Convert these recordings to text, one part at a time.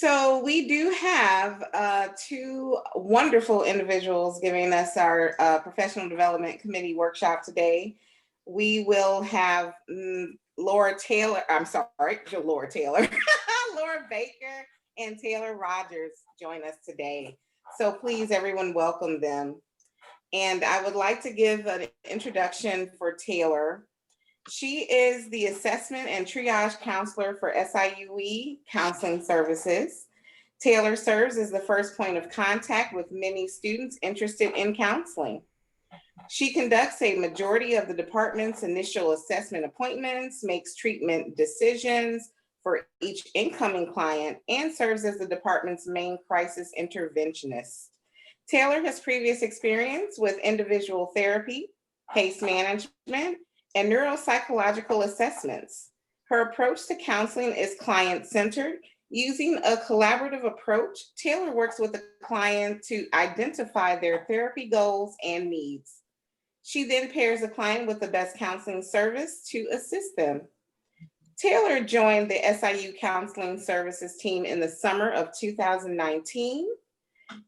So we do have two wonderful individuals giving us our professional development committee workshop today. We will have Laura Taylor, Laura Taylor, Laura Baker and Taylor Rogers join us today. So please, everyone, welcome them. And I would like to give an introduction for Taylor. She is the assessment and triage counselor for SIUE Counseling Services. Taylor serves as the first point of contact with many students interested in counseling. She conducts a majority of the department's initial assessment appointments, makes treatment decisions for each incoming client, and serves as the department's main crisis interventionist. Taylor has previous experience with individual therapy, case management, and neuropsychological assessments. Her approach to counseling is client-centered. Using a collaborative approach, Taylor works with the client to identify their therapy goals and needs. She then pairs the client with the best counseling service to assist them. Taylor joined the SIU Counseling Services team in the summer of 2019.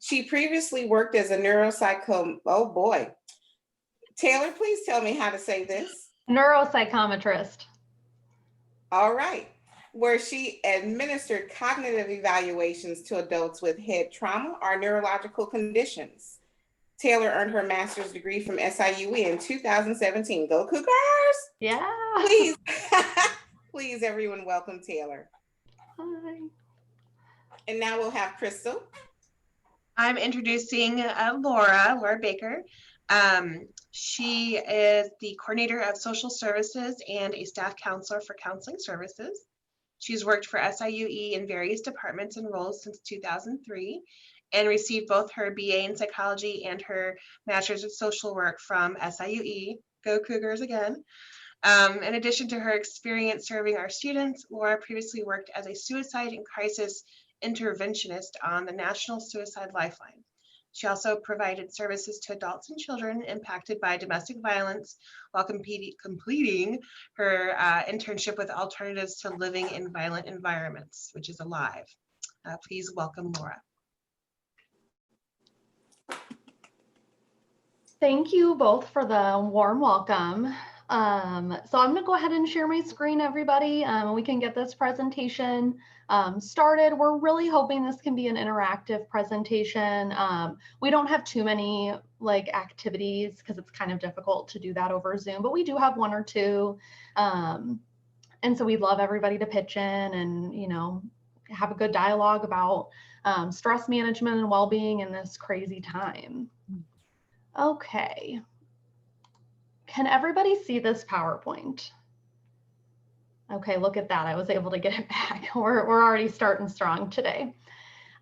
She previously worked as a oh boy. Taylor, please tell me how to say this. Neuropsychometrist. All right. Where she administered cognitive evaluations to adults with head trauma or neurological conditions. Taylor earned her master's degree from SIUE in 2017. Go Cougars! Yeah. Please, please, everyone, welcome Taylor. Hi. And now we'll have Crystal. I'm introducing Laura Baker. She is the coordinator of social services and a staff counselor for counseling services. She's worked for SIUE in various departments and roles since 2003 and received both her BA in psychology and her master's of social work from SIUE. Go Cougars again. In addition to her experience serving our students, Laura previously worked as a suicide and crisis interventionist on the National Suicide Lifeline. She also provided services to adults and children impacted by domestic violence while completing her internship with Alternatives to Living in Violent Environments, which is ALIVE. Please welcome Laura. Thank you both for the warm welcome. So I'm going to go ahead and share my screen, everybody. We can get this presentation started. We're really hoping this can be an interactive presentation. We don't have too many activities because it's kind of difficult to do that over Zoom, but we do have one or two. And so we'd love everybody to pitch in and, have a good dialogue about stress management and well-being in this crazy time. Okay. Can everybody see this PowerPoint? Okay, look at that. I was able to get it back. We're already starting strong today.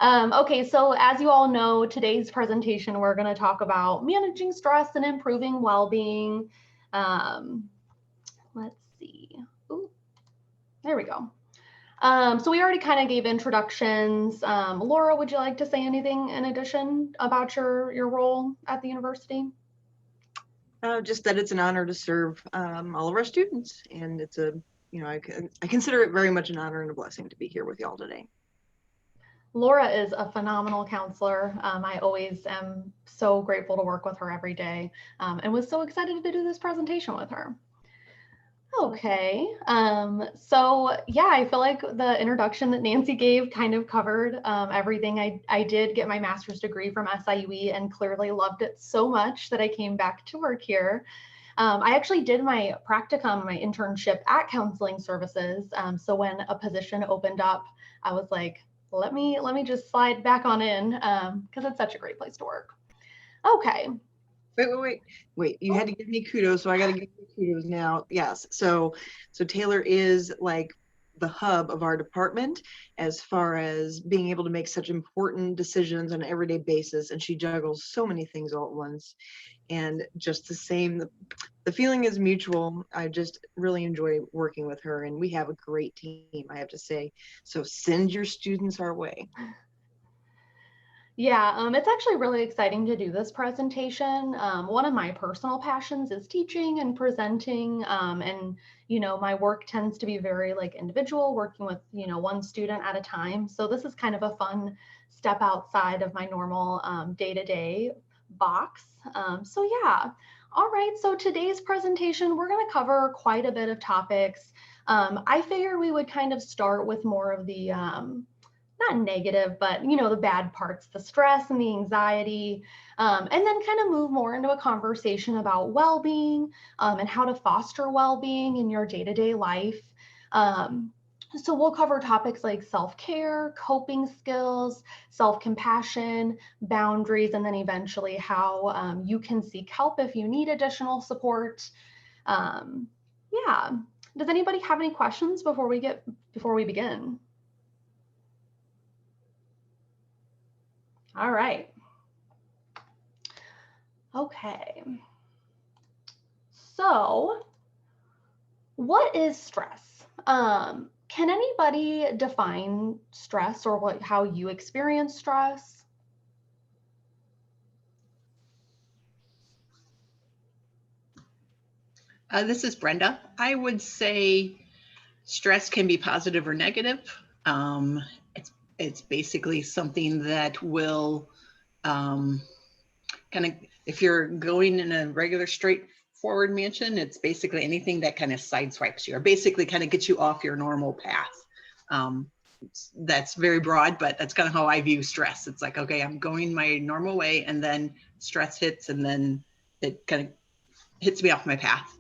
Okay, so as you all know, today's presentation, we're going to talk about managing stress and improving well-being. Let's see. Ooh, there we go. So we already kind of gave introductions. Laura, would you like to say anything in addition about your role at the university? Just that it's an honor to serve all of our students, and it's I consider it very much an honor and a blessing to be here with y'all today. Laura is a phenomenal counselor. I always am so grateful to work with her every day, and was so excited to do this presentation with her. Okay, so yeah, I feel like the introduction that Nancy gave kind of covered everything. I did get my master's degree from SIUE and clearly loved it so much that I came back to work here. I actually did my practicum, my internship at Counseling Services. So when a position opened up, I was like, let me just slide back on in because it's such a great place to work. Okay. Wait, you had to give me kudos, so I got to give you kudos now. Yes, so Taylor is like the hub of our department as far as being able to make such important decisions on an everyday basis, and she juggles so many things all at once. And just the same, the feeling is mutual. I just really enjoy working with her, and we have a great team, I have to say. So send your students our way. Yeah, it's actually really exciting to do this presentation. One of my personal passions is teaching and presenting, and my work tends to be very like individual, working with one student at a time. So this is kind of a fun step outside of my normal day-to-day box. So yeah, all right. So today's presentation, we're going to cover quite a bit of topics. I figured we would kind of start with more of the not negative, but the bad parts, the stress and the anxiety, and then kind of move more into a conversation about well-being and how to foster well-being in your day-to-day life. So we'll cover topics like self-care, coping skills, self-compassion, boundaries, and then eventually how you can seek help if you need additional support. Yeah. Does anybody have any questions before we begin? All right. Okay. So, what is stress? Can anybody define stress or how you experience stress? This is Brenda. I would say stress can be positive or negative. It's basically something that will kind of, if you're going in a regular straightforward mansion, it's basically anything that kind of sideswipes you or basically kind of gets you off your normal path. That's very broad, but that's kind of how I view stress. It's like, okay, I'm going my normal way, and then stress hits, and then it kind of hits me off my path.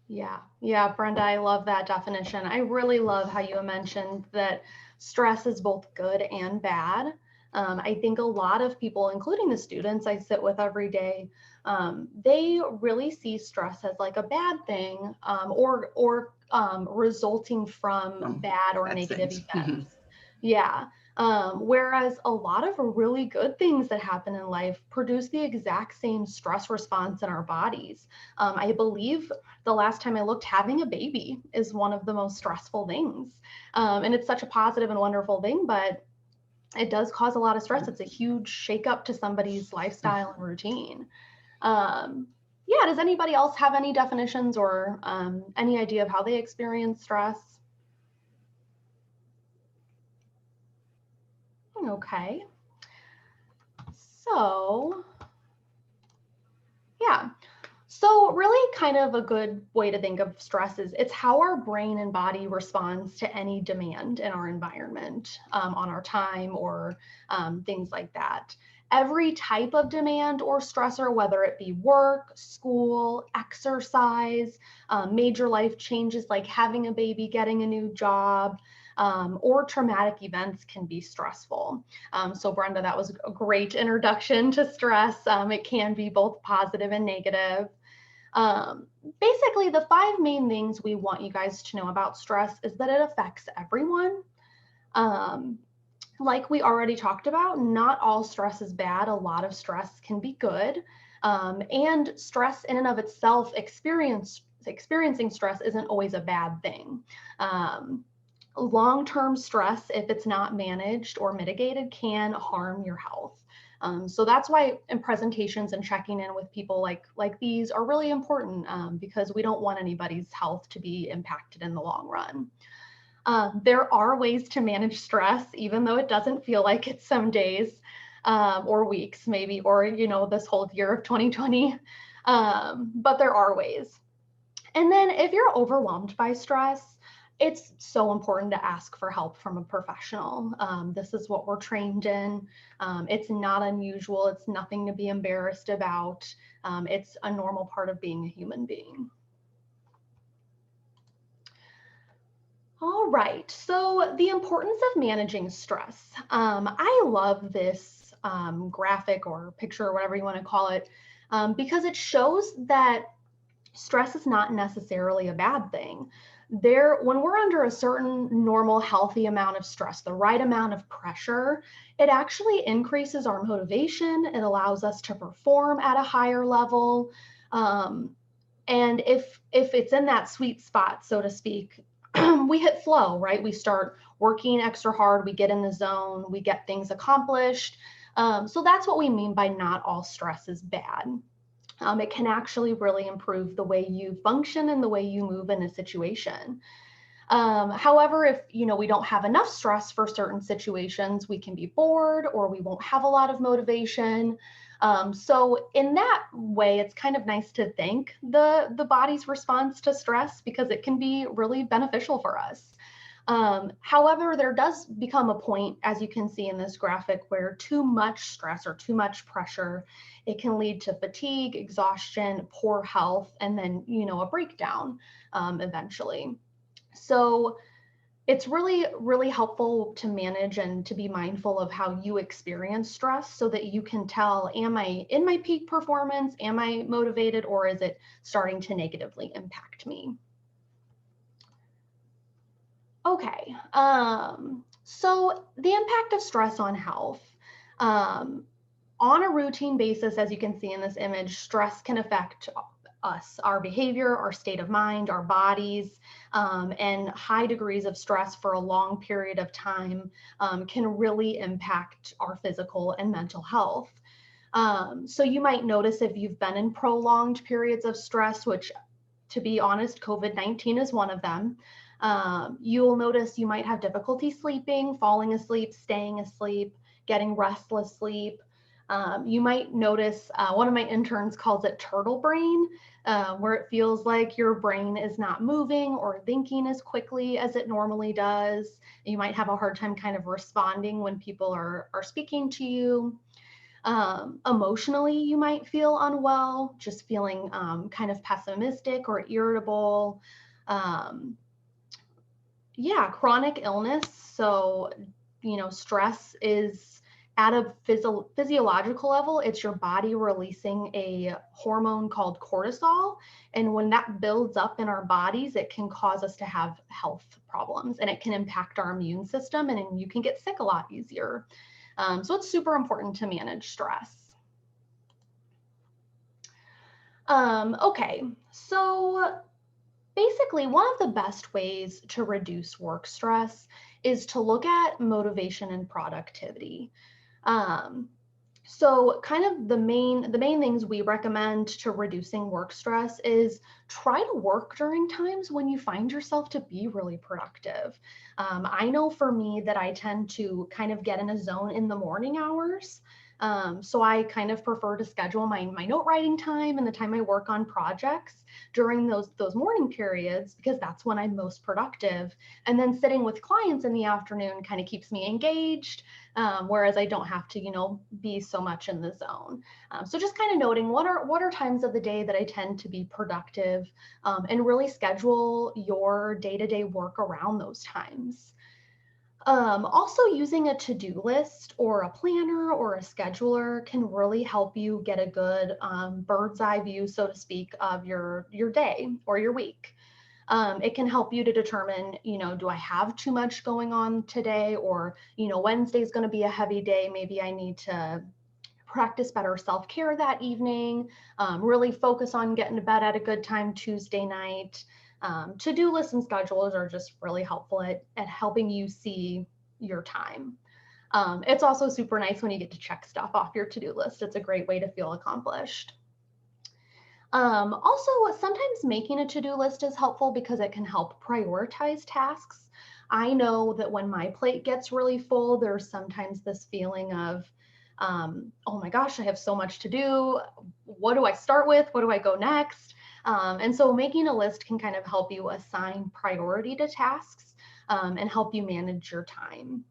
Yeah, Brenda, I love that definition. I really love how you mentioned that stress is both good and bad. I think a lot of people, including the students I sit with every day, they really see stress as like a bad thing or resulting from bad or negative things. events. Yeah. Whereas a lot of really good things that happen in life produce the exact same stress response in our bodies. I believe the last time I looked, having a baby is one of the most stressful things. And it's such a positive and wonderful thing, but it does cause a lot of stress. It's a huge shakeup to somebody's lifestyle and routine. Yeah, does anybody else have any definitions or any idea of how they experience stress? Okay. So, yeah. So really kind of a good way to think of stress is it's how our brain and body responds to any demand in our environment, on our time or things like that. Every type of demand or stressor, whether it be work, school, exercise, major life changes like having a baby, getting a new job, or traumatic events can be stressful. So Brenda, that was a great introduction to stress. It can be both positive and negative. Basically, the 5 main things we want you guys to know about stress is that it affects everyone. Like we already talked about, not all stress is bad. A lot of stress can be good. And stress in and of itself, experiencing stress isn't always a bad thing. Long-term stress, if it's not managed or mitigated, can harm your health. So that's why in presentations and checking in with people like these are really important, because we don't want anybody's health to be impacted in the long run. There are ways to manage stress, even though it doesn't feel like it some days or weeks maybe, or this whole year of 2020, but there are ways. And then if you're overwhelmed by stress, it's so important to ask for help from a professional. This is what we're trained in. It's not unusual. It's nothing to be embarrassed about. It's a normal part of being a human being. All right, so the importance of managing stress. I love this graphic or picture or whatever you want to call it, because it shows that stress is not necessarily a bad thing. When we're under a certain normal, healthy amount of stress, the right amount of pressure, it actually increases our motivation. It allows us to perform at a higher level. And if it's in that sweet spot, so to speak, we hit flow, right? We start working extra hard, we get in the zone, we get things accomplished. So that's what we mean by not all stress is bad. It can actually really improve the way you function and the way you move in a situation. However, if we don't have enough stress for certain situations, we can be bored or we won't have a lot of motivation. So in that way, it's kind of nice to thank the body's response to stress because it can be really beneficial for us. However, there does become a point, as you can see in this graphic, where too much stress or too much pressure, it can lead to fatigue, exhaustion, poor health, and then, a breakdown eventually. So it's really, really helpful to manage and to be mindful of how you experience stress so that you can tell, am I in my peak performance? Am I motivated, or is it starting to negatively impact me? Okay, so the impact of stress on health. On a routine basis, as you can see in this image, stress can affect us, our behavior, our state of mind, our bodies, and high degrees of stress for a long period of time can really impact our physical and mental health. So you might notice if you've been in prolonged periods of stress, which, to be honest, COVID-19 is one of them. You'll notice you might have difficulty sleeping, falling asleep, staying asleep, getting restless sleep. You might notice, one of my interns calls it turtle brain, where it feels like your brain is not moving or thinking as quickly as it normally does. You might have a hard time kind of responding when people are speaking to you. Emotionally, you might feel unwell, just feeling kind of pessimistic or irritable. Yeah, chronic illness. So, stress is at a physiological level, it's your body releasing a hormone called cortisol. And when that builds up in our bodies, it can cause us to have health problems and it can impact our immune system and you can get sick a lot easier. So it's super important to manage stress. Okay, so basically, one of the best ways to reduce work stress is to look at motivation and productivity. So kind of the main things we recommend to reducing work stress is try to work during times when you find yourself to be really productive. I know for me that I tend to kind of get in a zone in the morning hours. So I kind of prefer to schedule my note writing time and the time I work on projects during those morning periods because that's when I'm most productive. And then sitting with clients in the afternoon kind of keeps me engaged, whereas I don't have to, be so much in the zone. So just kind of noting what are times of the day that I tend to be productive, and really schedule your day-to-day work around those times. Also, using a to-do list or a planner or a scheduler can really help you get a good bird's eye view, so to speak, of your day or your week. It can help you to determine, do I have too much going on today? Or, Wednesday is going to be a heavy day. Maybe I need to practice better self-care that evening, really focus on getting to bed at a good time Tuesday night. To-do lists and schedules are just really helpful at helping you see your time. It's also super nice when you get to check stuff off your to-do list. It's a great way to feel accomplished. Also, sometimes making a to-do list is helpful because it can help prioritize tasks. I know that when my plate gets really full, there's sometimes this feeling of, oh my gosh, I have so much to do. What do I start with? What do I go next? And so making a list can kind of help you assign priority to tasks and help you manage your time.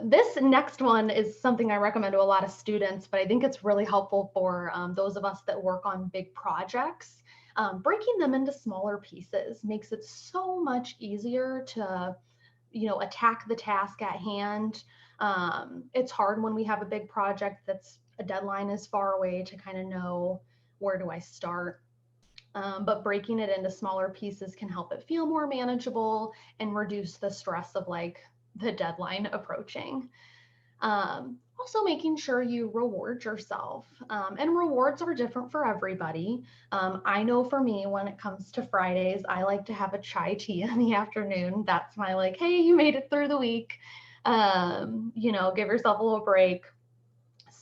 This next one is something I recommend to a lot of students, but I think it's really helpful for those of us that work on big projects. Breaking them into smaller pieces makes it so much easier to, attack the task at hand. It's hard when we have a big project that's a deadline is far away to kind of know where do I start. But breaking it into smaller pieces can help it feel more manageable and reduce the stress of the deadline approaching. Also making sure you reward yourself. And rewards are different for everybody. I know for me, when it comes to Fridays, I like to have a chai tea in the afternoon. That's my hey, you made it through the week. You know, give yourself a little break.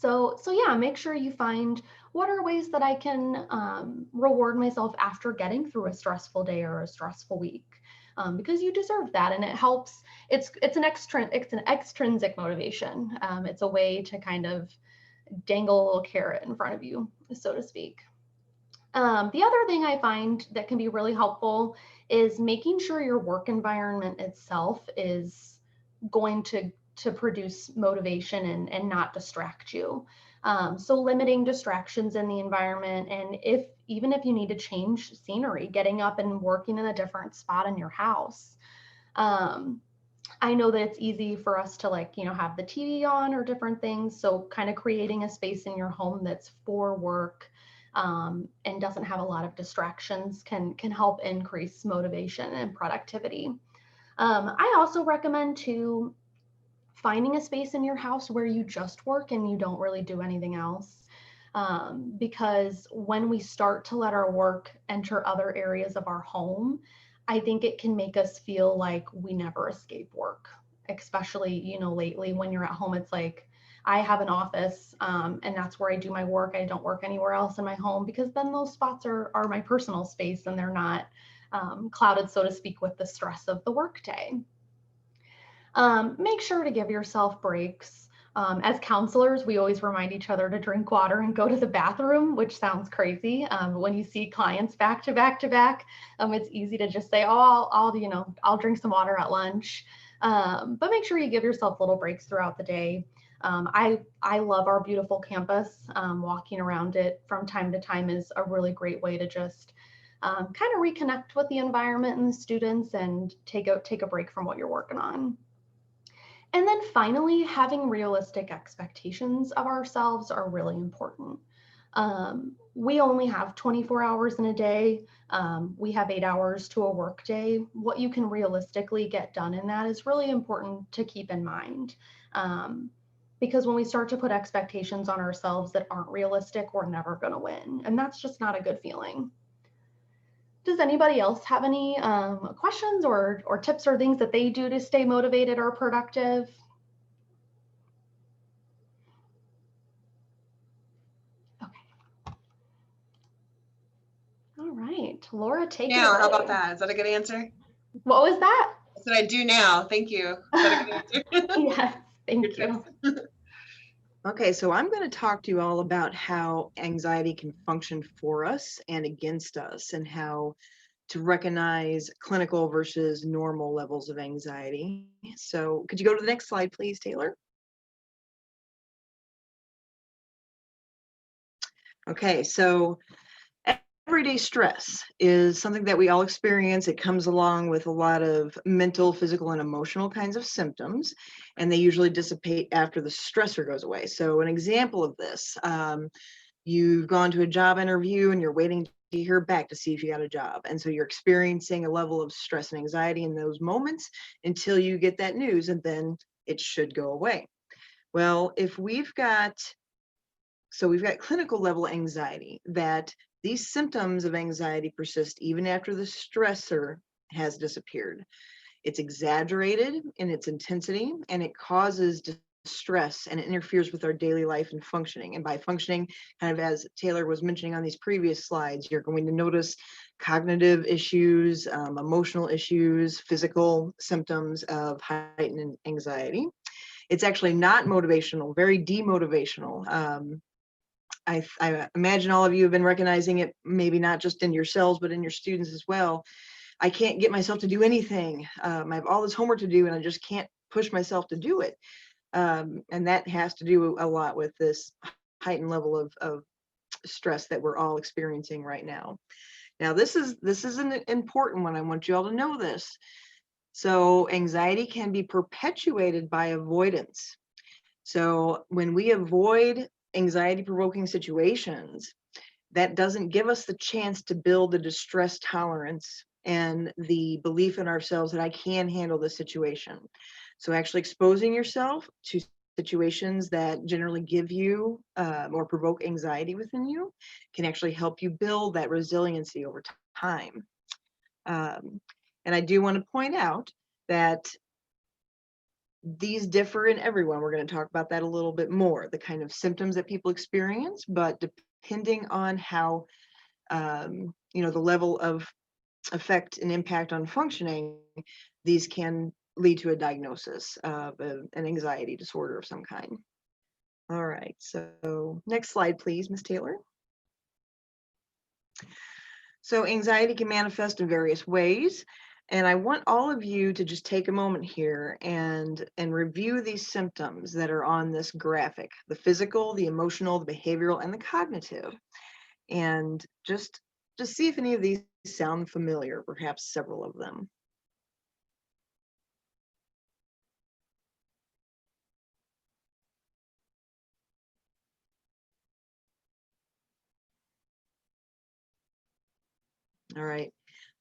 So yeah, make sure you find what are ways that I can reward myself after getting through a stressful day or a stressful week, because you deserve that, and it helps. It's an extrinsic motivation. It's a way to kind of dangle a little carrot in front of you, so to speak. The other thing I find that can be really helpful is making sure your work environment itself is going to produce motivation and not distract you. So limiting distractions in the environment, and even if you need to change scenery, getting up and working in a different spot in your house. I know that it's easy for us to, like, you know, have the TV on or different things. So kind of creating a space in your home that's for work and doesn't have a lot of distractions can help increase motivation and productivity. I also recommend to finding a space in your house where you just work and you don't really do anything else. Because when we start to let our work enter other areas of our home, I think it can make us feel like we never escape work, especially, you know, lately when you're at home. It's like, I have an office and that's where I do my work. I don't work anywhere else in my home, because then those spots are my personal space and they're not clouded, so to speak, with the stress of the workday. Make sure to give yourself breaks. As counselors, we always remind each other to drink water and go to the bathroom, which sounds crazy. When you see clients back to back to back, it's easy to just say, oh, I'll drink some water at lunch. But make sure you give yourself little breaks throughout the day. I love our beautiful campus. Walking around it from time to time is a really great way to just kind of reconnect with the environment and the students and take a break from what you're working on. And then finally, having realistic expectations of ourselves are really important. We only have 24 hours in a day. We have 8 hours to a work day. What you can realistically get done in that is really important to keep in mind. Because when we start to put expectations on ourselves that aren't realistic, we're never going to win. And that's just not a good feeling. Does anybody else have any questions or tips or things that they do to stay motivated or productive? Okay. All right, Laura, take it Now, away. how about that? Is that a good answer? What was that? That's what I do now. Thank you. Is that a good answer? Yes, thank you. Okay, so I'm going to talk to you all about how anxiety can function for us and against us, and how to recognize clinical versus normal levels of anxiety. So could you go to the next slide, please, Taylor? Okay, so everyday stress is something that we all experience. It comes along with a lot of mental, physical, and emotional kinds of symptoms, and they usually dissipate after the stressor goes away. So an example of this, you've gone to a job interview and you're waiting to hear back to see if you got a job. And so you're experiencing a level of stress and anxiety in those moments until you get that news, and then it should go away. Well, if we've got clinical level anxiety, that these symptoms of anxiety persist even after the stressor has disappeared. It's exaggerated in its intensity, and it causes distress, and it interferes with our daily life and functioning. And by functioning, kind of as Taylor was mentioning on these previous slides, you're going to notice cognitive issues, emotional issues, physical symptoms of heightened anxiety. It's actually not motivational, very demotivational. I imagine all of you have been recognizing it, maybe not just in yourselves, but in your students as well. I can't get myself to do anything. I have all this homework to do and I just can't push myself to do it. And that has to do a lot with this heightened level of stress that we're all experiencing right now. Now, this is an important one. I want you all to know this. So anxiety can be perpetuated by avoidance. So when we avoid anxiety-provoking situations, that doesn't give us the chance to build the distress tolerance and the belief in ourselves that I can handle this situation. So actually exposing yourself to situations that generally give you or provoke anxiety within you can actually help you build that resiliency over time. And I do want to point out that these differ in everyone. We're going to talk about that a little bit more, the kind of symptoms that people experience, but depending on how, you know, the level of effect and impact on functioning, these can lead to a diagnosis of an anxiety disorder of some kind. All right, so next slide, please, Ms. Taylor. So anxiety can manifest in various ways, and I want all of you to just take a moment here and review these symptoms that are on this graphic: the physical, the emotional, the behavioral, and the cognitive, and just see if any of these sound familiar, perhaps several of them. All right.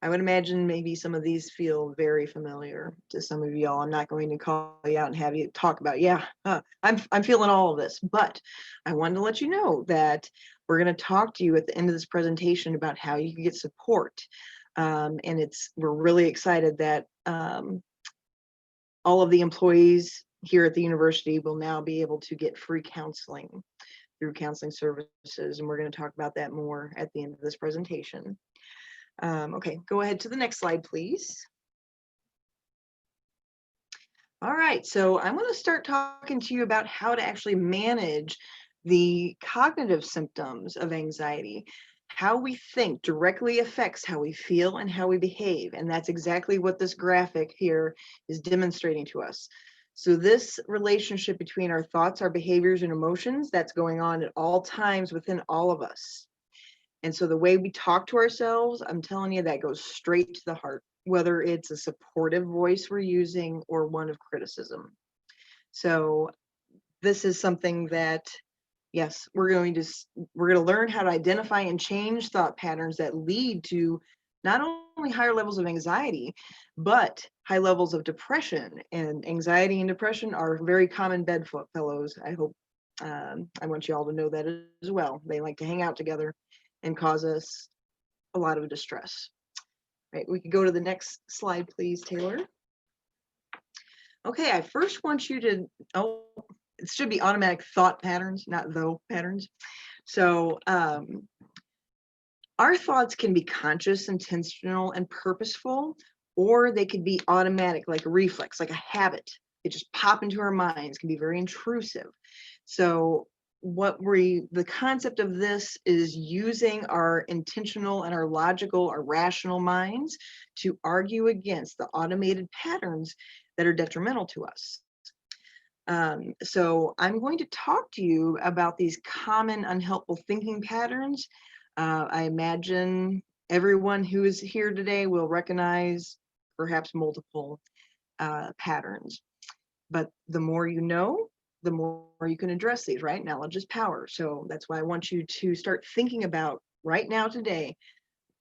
I would imagine maybe some of these feel very familiar to some of y'all. I'm not going to call you out and have you talk about, yeah, I'm feeling all of this, but I wanted to let you know that we're going to talk to you at the end of this presentation about how you can get support. And we're really excited that all of the employees here at the university will now be able to get free counseling through counseling services. And we're going to talk about that more at the end of this presentation. Okay, go ahead to the next slide, please. All right, so I'm going to start talking to you about how to actually manage the cognitive symptoms of anxiety. How we think directly affects how we feel and how we behave, and that's exactly what this graphic here is demonstrating to us. So this relationship between our thoughts, our behaviors, and emotions, that's going on at all times within all of us. And so the way we talk to ourselves, I'm telling you, that goes straight to the heart, whether it's a supportive voice we're using or one of criticism. So this is something that, yes, we're going to learn how to identify and change thought patterns that lead to not only higher levels of anxiety, but high levels of depression. And anxiety and depression are very common bedfellows. I hope, I want you all to know that as well. They like to hang out together and cause us a lot of distress. Right, we can go to the next slide, please, Taylor. Okay, I first want you to, it should be automatic thought patterns, not though patterns. So our thoughts can be conscious, intentional, and purposeful, or they could be automatic, like a reflex, like a habit. They just pop into our minds, can be very intrusive. So the concept of this is using our intentional and our logical, our rational minds to argue against the automated patterns that are detrimental to us. So I'm going to talk to you about these common unhelpful thinking patterns. I imagine everyone who is here today will recognize perhaps multiple patterns, but the more you know, the more you can address these, right? Knowledge is power. So that's why I want you to start thinking about right now today,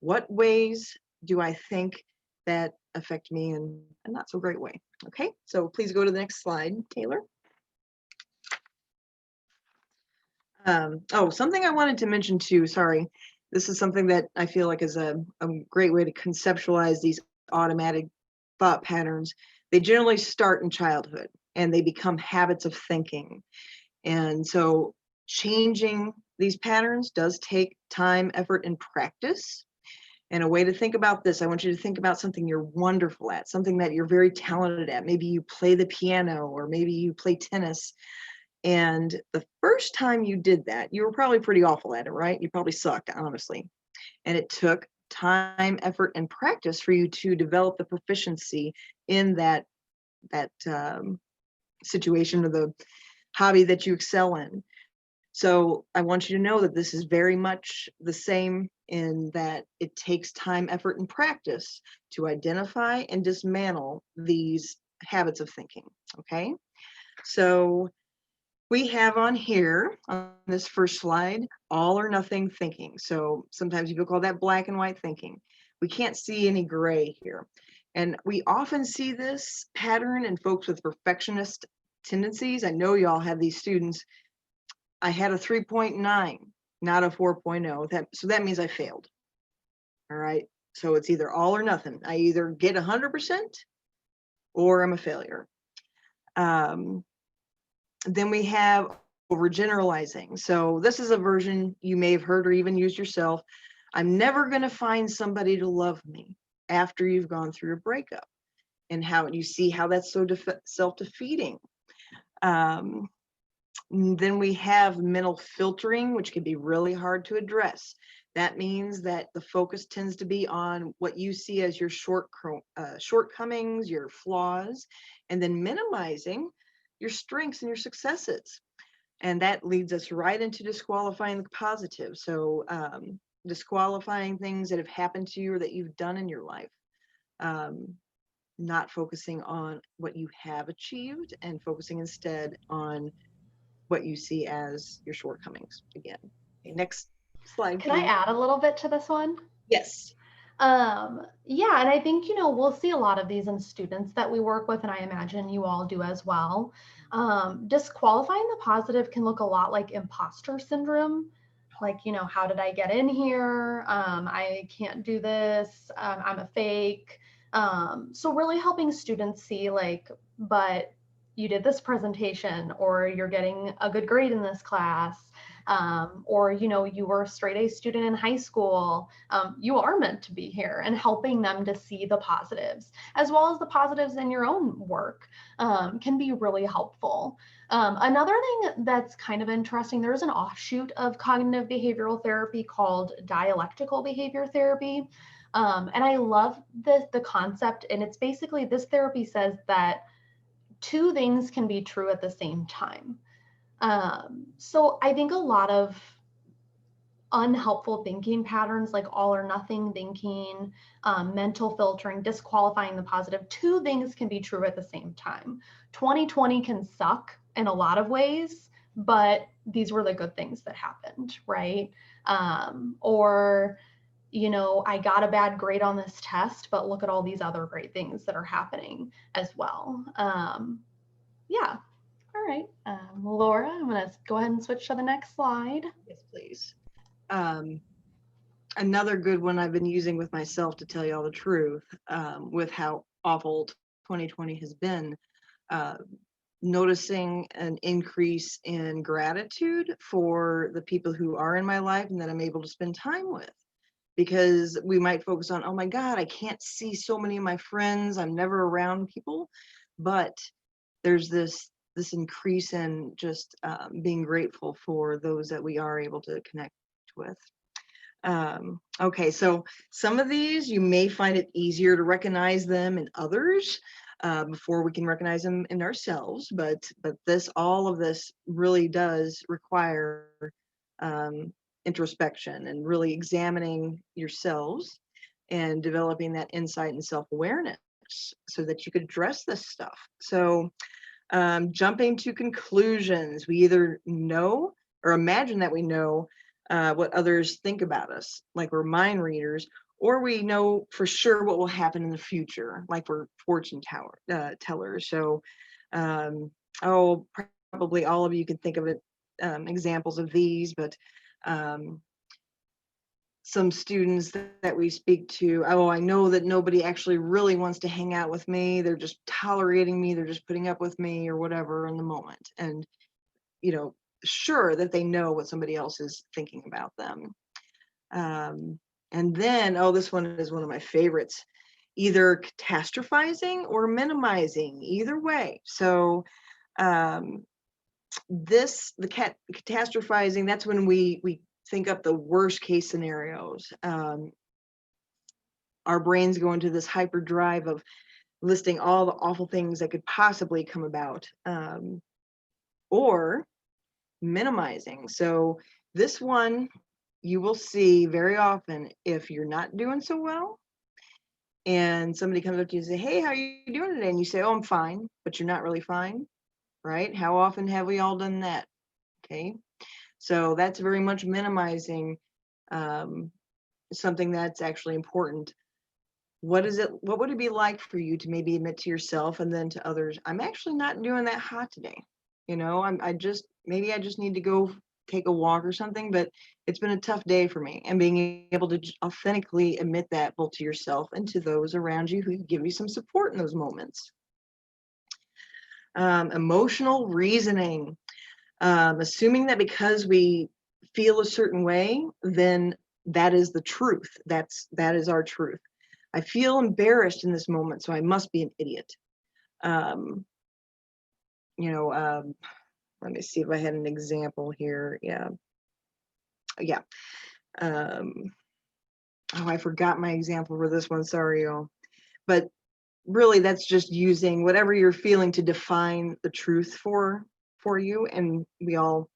what ways do I think that affect me in a not so great way? Okay, so please go to the next slide, Taylor. Something I wanted to mention too, sorry. This is something that I feel like is a great way to conceptualize these automatic thought patterns. They generally start in childhood and they become habits of thinking. And so changing these patterns does take time, effort, and practice. And a way to think about this, I want you to think about something you're wonderful at, something that you're very talented at. Maybe you play the piano or maybe you play tennis. And the first time you did that, you were probably pretty awful at it, right? You probably sucked, honestly. And it took time, effort, and practice for you to develop the proficiency in that situation or the hobby that you excel in. So I want you to know that this is very much the same in that it takes time, effort, and practice to identify and dismantle these habits of thinking, okay? So we have on here, on this first slide, all or nothing thinking. So sometimes people call that black and white thinking. We can't see any gray here. And we often see this pattern in folks with perfectionist tendencies. I know y'all have these students. I had a 3.9, not a 4.0. So that means I failed. All right. So it's either all or nothing. I either get 100% or I'm a failure. Then we have overgeneralizing. So this is a version you may have heard or even used yourself. I'm never going to find somebody to love me after you've gone through a breakup, and how you see how that's so self-defeating. Then we have mental filtering, which can be really hard to address. That means that the focus tends to be on what you see as your shortcomings, your flaws, and then minimizing your strengths and your successes. And that leads us right into disqualifying the positive. So disqualifying things that have happened to you or that you've done in your life. Not focusing on what you have achieved and focusing instead on what you see as your shortcomings again. Okay, next slide. Can I add a little bit to this one? Yes. Yeah, and I think, we'll see a lot of these in students that we work with, and I imagine you all do as well. Disqualifying the positive can look a lot like imposter syndrome. Like, how did I get in here? I can't do this. I'm a fake. So really helping students see but you did this presentation, or you're getting a good grade in this class, or you were a straight A student in high school. You are meant to be here, and helping them to see the positives as well as the positives in your own work can be really helpful. Another thing that's kind of interesting, there's an offshoot of cognitive behavioral therapy called dialectical behavior therapy. And I love the concept, and it's basically, this therapy says that two things can be true at the same time. So I think a lot of unhelpful thinking patterns, like all or nothing thinking, mental filtering, disqualifying the positive, two things can be true at the same time. 2020 can suck in a lot of ways, but these were the good things that happened, right? Or I got a bad grade on this test, but look at all these other great things that are happening as well. Yeah. All right. Laura, I'm going to go ahead and switch to the next slide. Yes, please. Another good one I've been using with myself, to tell you all the truth, with how awful 2020 has been, noticing an increase in gratitude for the people who are in my life and that I'm able to spend time with. Because we might focus on, oh my God, I can't see so many of my friends, I'm never around people. But there's this increase in just being grateful for those that we are able to connect with. Okay, so some of these, you may find it easier to recognize them in others before we can recognize them in ourselves, but all of this really does require introspection and really examining yourselves and developing that insight and self-awareness so that you could address this stuff. So jumping to conclusions, we either know or imagine that we know what others think about us, like we're mind readers, or we know for sure what will happen in the future, like we're fortune tellers. So probably all of you can think of it, examples of these, but some students that we speak to, oh, I know that nobody actually really wants to hang out with me. They're just tolerating me. They're just putting up with me or whatever in the moment. And, sure that they know what somebody else is thinking about them. And then, this one is one of my favorites, either catastrophizing or minimizing, either way. So the catastrophizing, that's when we think up the worst case scenarios. Our brains go into this hyperdrive of listing all the awful things that could possibly come about, or minimizing. So this one you will see very often if you're not doing so well and somebody comes up to you and say, hey, how are you doing today? And you say, oh, I'm fine, but you're not really fine, right? How often have we all done that? Okay. So that's very much minimizing something that's actually important. What would it be like for you to maybe admit to yourself and then to others, I'm actually not doing that hot today. I just need to go take a walk or something, but it's been a tough day for me. And being able to authentically admit that both to yourself and to those around you who give you some support in those moments. Emotional reasoning, assuming that because we feel a certain way, then that is the truth. That is our truth. I feel embarrassed in this moment, so I must be an idiot. Let me see if I had an example here. Yeah. Oh, I forgot my example for this one. Sorry, y'all. But really, that's just using whatever you're feeling to define the truth for you. And y'all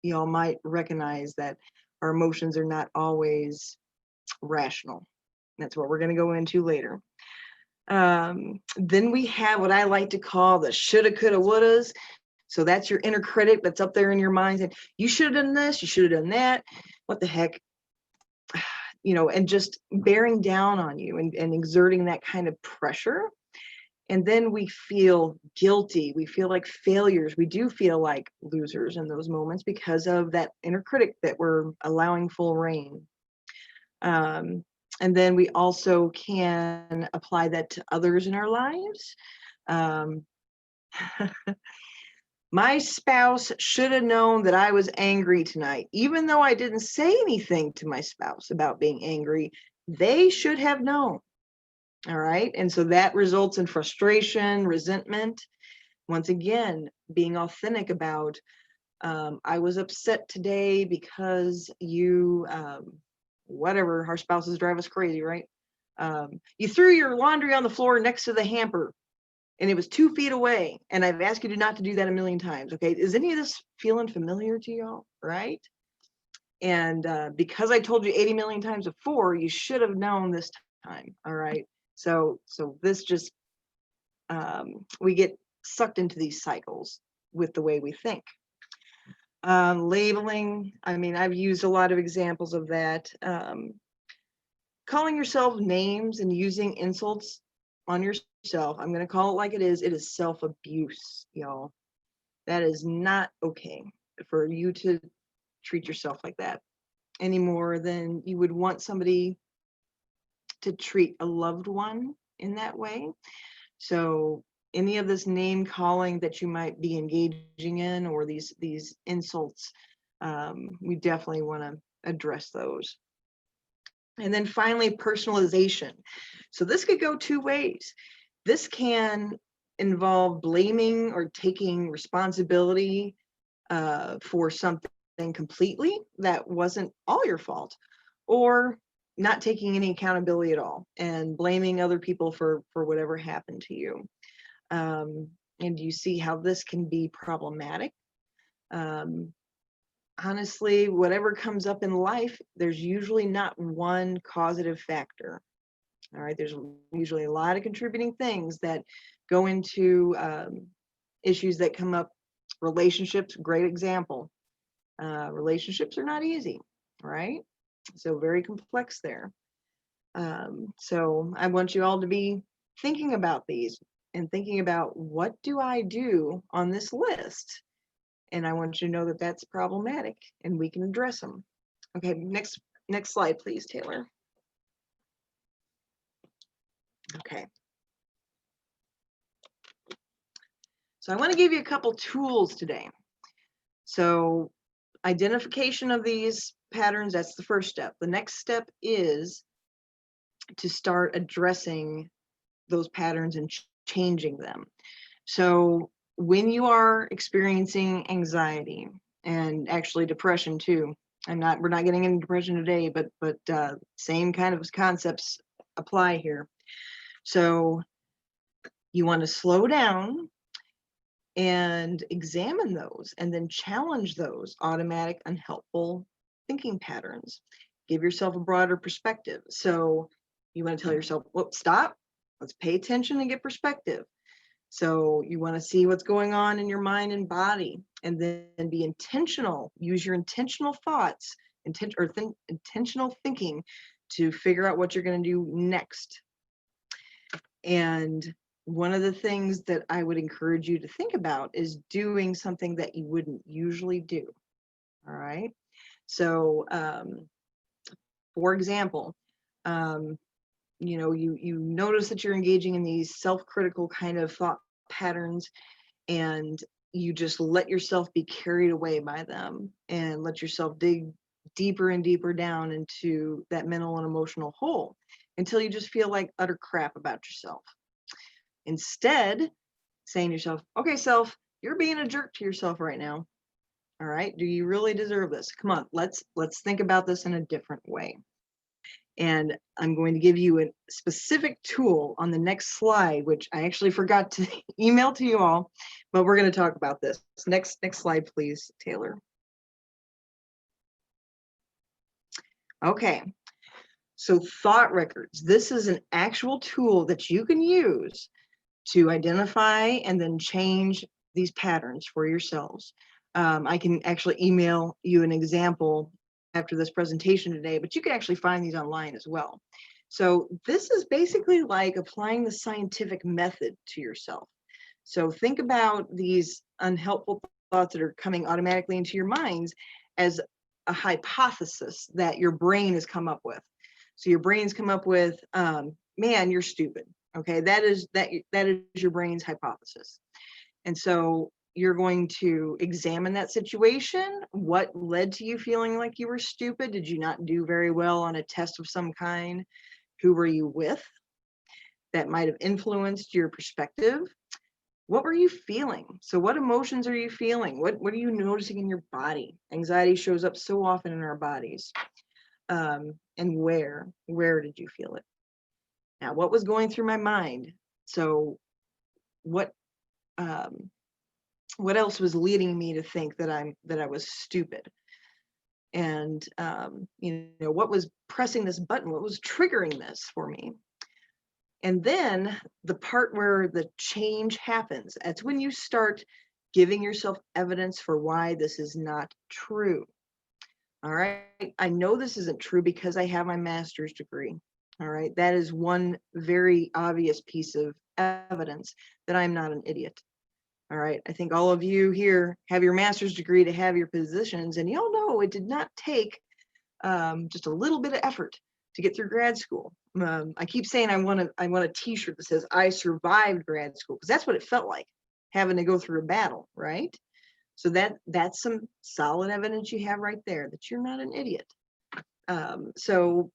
might recognize that our emotions are not always rational. That's what we're going to go into later. Then we have what I like to call the shoulda, coulda, wouldas. So that's your inner critic that's up there in your mind saying, you should have done this, you should have done that. What the heck? And just bearing down on you and exerting that kind of pressure. And then we feel guilty. We feel like failures. We do feel like losers in those moments because of that inner critic that we're allowing full reign. And then we also can apply that to others in our lives. My spouse should have known that I was angry tonight. Even though I didn't say anything to my spouse about being angry, they should have known. All right. And so that results in frustration, resentment. Once again, being authentic about, I was upset today because you, whatever, our spouses drive us crazy, right? You threw your laundry on the floor next to the hamper and it was 2 feet away. And I've asked you to not to do that a million times. Okay. Is any of this feeling familiar to y'all? Right. And because I told you 80 million times before, you should have known this time. All right. So this just, we get sucked into these cycles with the way we think. Labeling, I mean, I've used a lot of examples of that. Calling yourself names and using insults on yourself. I'm going to call it like it is self-abuse, y'all. That is not okay for you to treat yourself like that any more than you would want somebody to treat a loved one in that way. So any of this name calling that you might be engaging in, or these insults, we definitely want to address those. And then finally, personalization. So this could go 2 ways. This can involve blaming or taking responsibility for something completely that wasn't all your fault, or not taking any accountability at all and blaming other people for whatever happened to you. And you see how this can be problematic. Honestly, whatever comes up in life, there's usually not one causative factor. All right, there's usually a lot of contributing things that go into issues that come up. Relationships, great example. Relationships are not easy, right? So very complex there. So I want you all to be thinking about these and thinking about, what do I do on this list? And I want you to know that that's problematic and we can address them. Okay, next slide, please, Taylor. Okay. So I want to give you a couple tools today. So identification of these patterns, that's the first step. The next step is to start addressing those patterns and changing them. So when you are experiencing anxiety, and actually depression too, we're not getting into depression today, but same kind of concepts apply here. So you want to slow down and examine those, and then challenge those automatic, unhelpful thinking patterns. Give yourself a broader perspective. So you want to tell yourself, whoop, stop, let's pay attention and get perspective. So you want to see what's going on in your mind and body, and then be intentional. Use your intentional thoughts, intentional thinking to figure out what you're going to do next. And one of the things that I would encourage you to think about is doing something that you wouldn't usually do. All right. So, for example, you notice that you're engaging in these self-critical kind of thought patterns, and you just let yourself be carried away by them and let yourself dig deeper and deeper down into that mental and emotional hole until you just feel like utter crap about yourself. Instead, saying to yourself, okay, self, you're being a jerk to yourself right now. All right, do you really deserve this? Come on, let's think about this in a different way. And I'm going to give you a specific tool on the next slide, which I actually forgot to email to you all, but we're going to talk about this. Next slide, please, Taylor. Okay, so thought records. This is an actual tool that you can use to identify and then change these patterns for yourselves. I can actually email you an example after this presentation today, but you can actually find these online as well. So this is basically like applying the scientific method to yourself. So think about these unhelpful thoughts that are coming automatically into your minds as a hypothesis that your brain has come up with. So your brain's come up with, man, you're stupid. Okay, that is your brain's hypothesis. And so you're going to examine that situation. What led to you feeling like you were stupid? Did you not do very well on a test of some kind? Who were you with that might have influenced your perspective? What were you feeling? So what emotions are you feeling? What are you noticing in your body? Anxiety shows up so often in our bodies. And where did you feel it? Now, what was going through my mind? So what else was leading me to think that I was stupid? And what was pressing this button? What was triggering this for me? And then the part where the change happens, that's when you start giving yourself evidence for why this is not true. All right, I know this isn't true because I have my master's degree. All right, that is one very obvious piece of evidence that I'm not an idiot. All right, I think all of you here have your master's degree to have your positions, and y'all know it did not take just a little bit of effort to get through grad school. I keep saying I want a T-shirt that says "I survived grad school" because that's what it felt like, having to go through a battle, right? So that's some solid evidence you have right there that you're not an idiot. So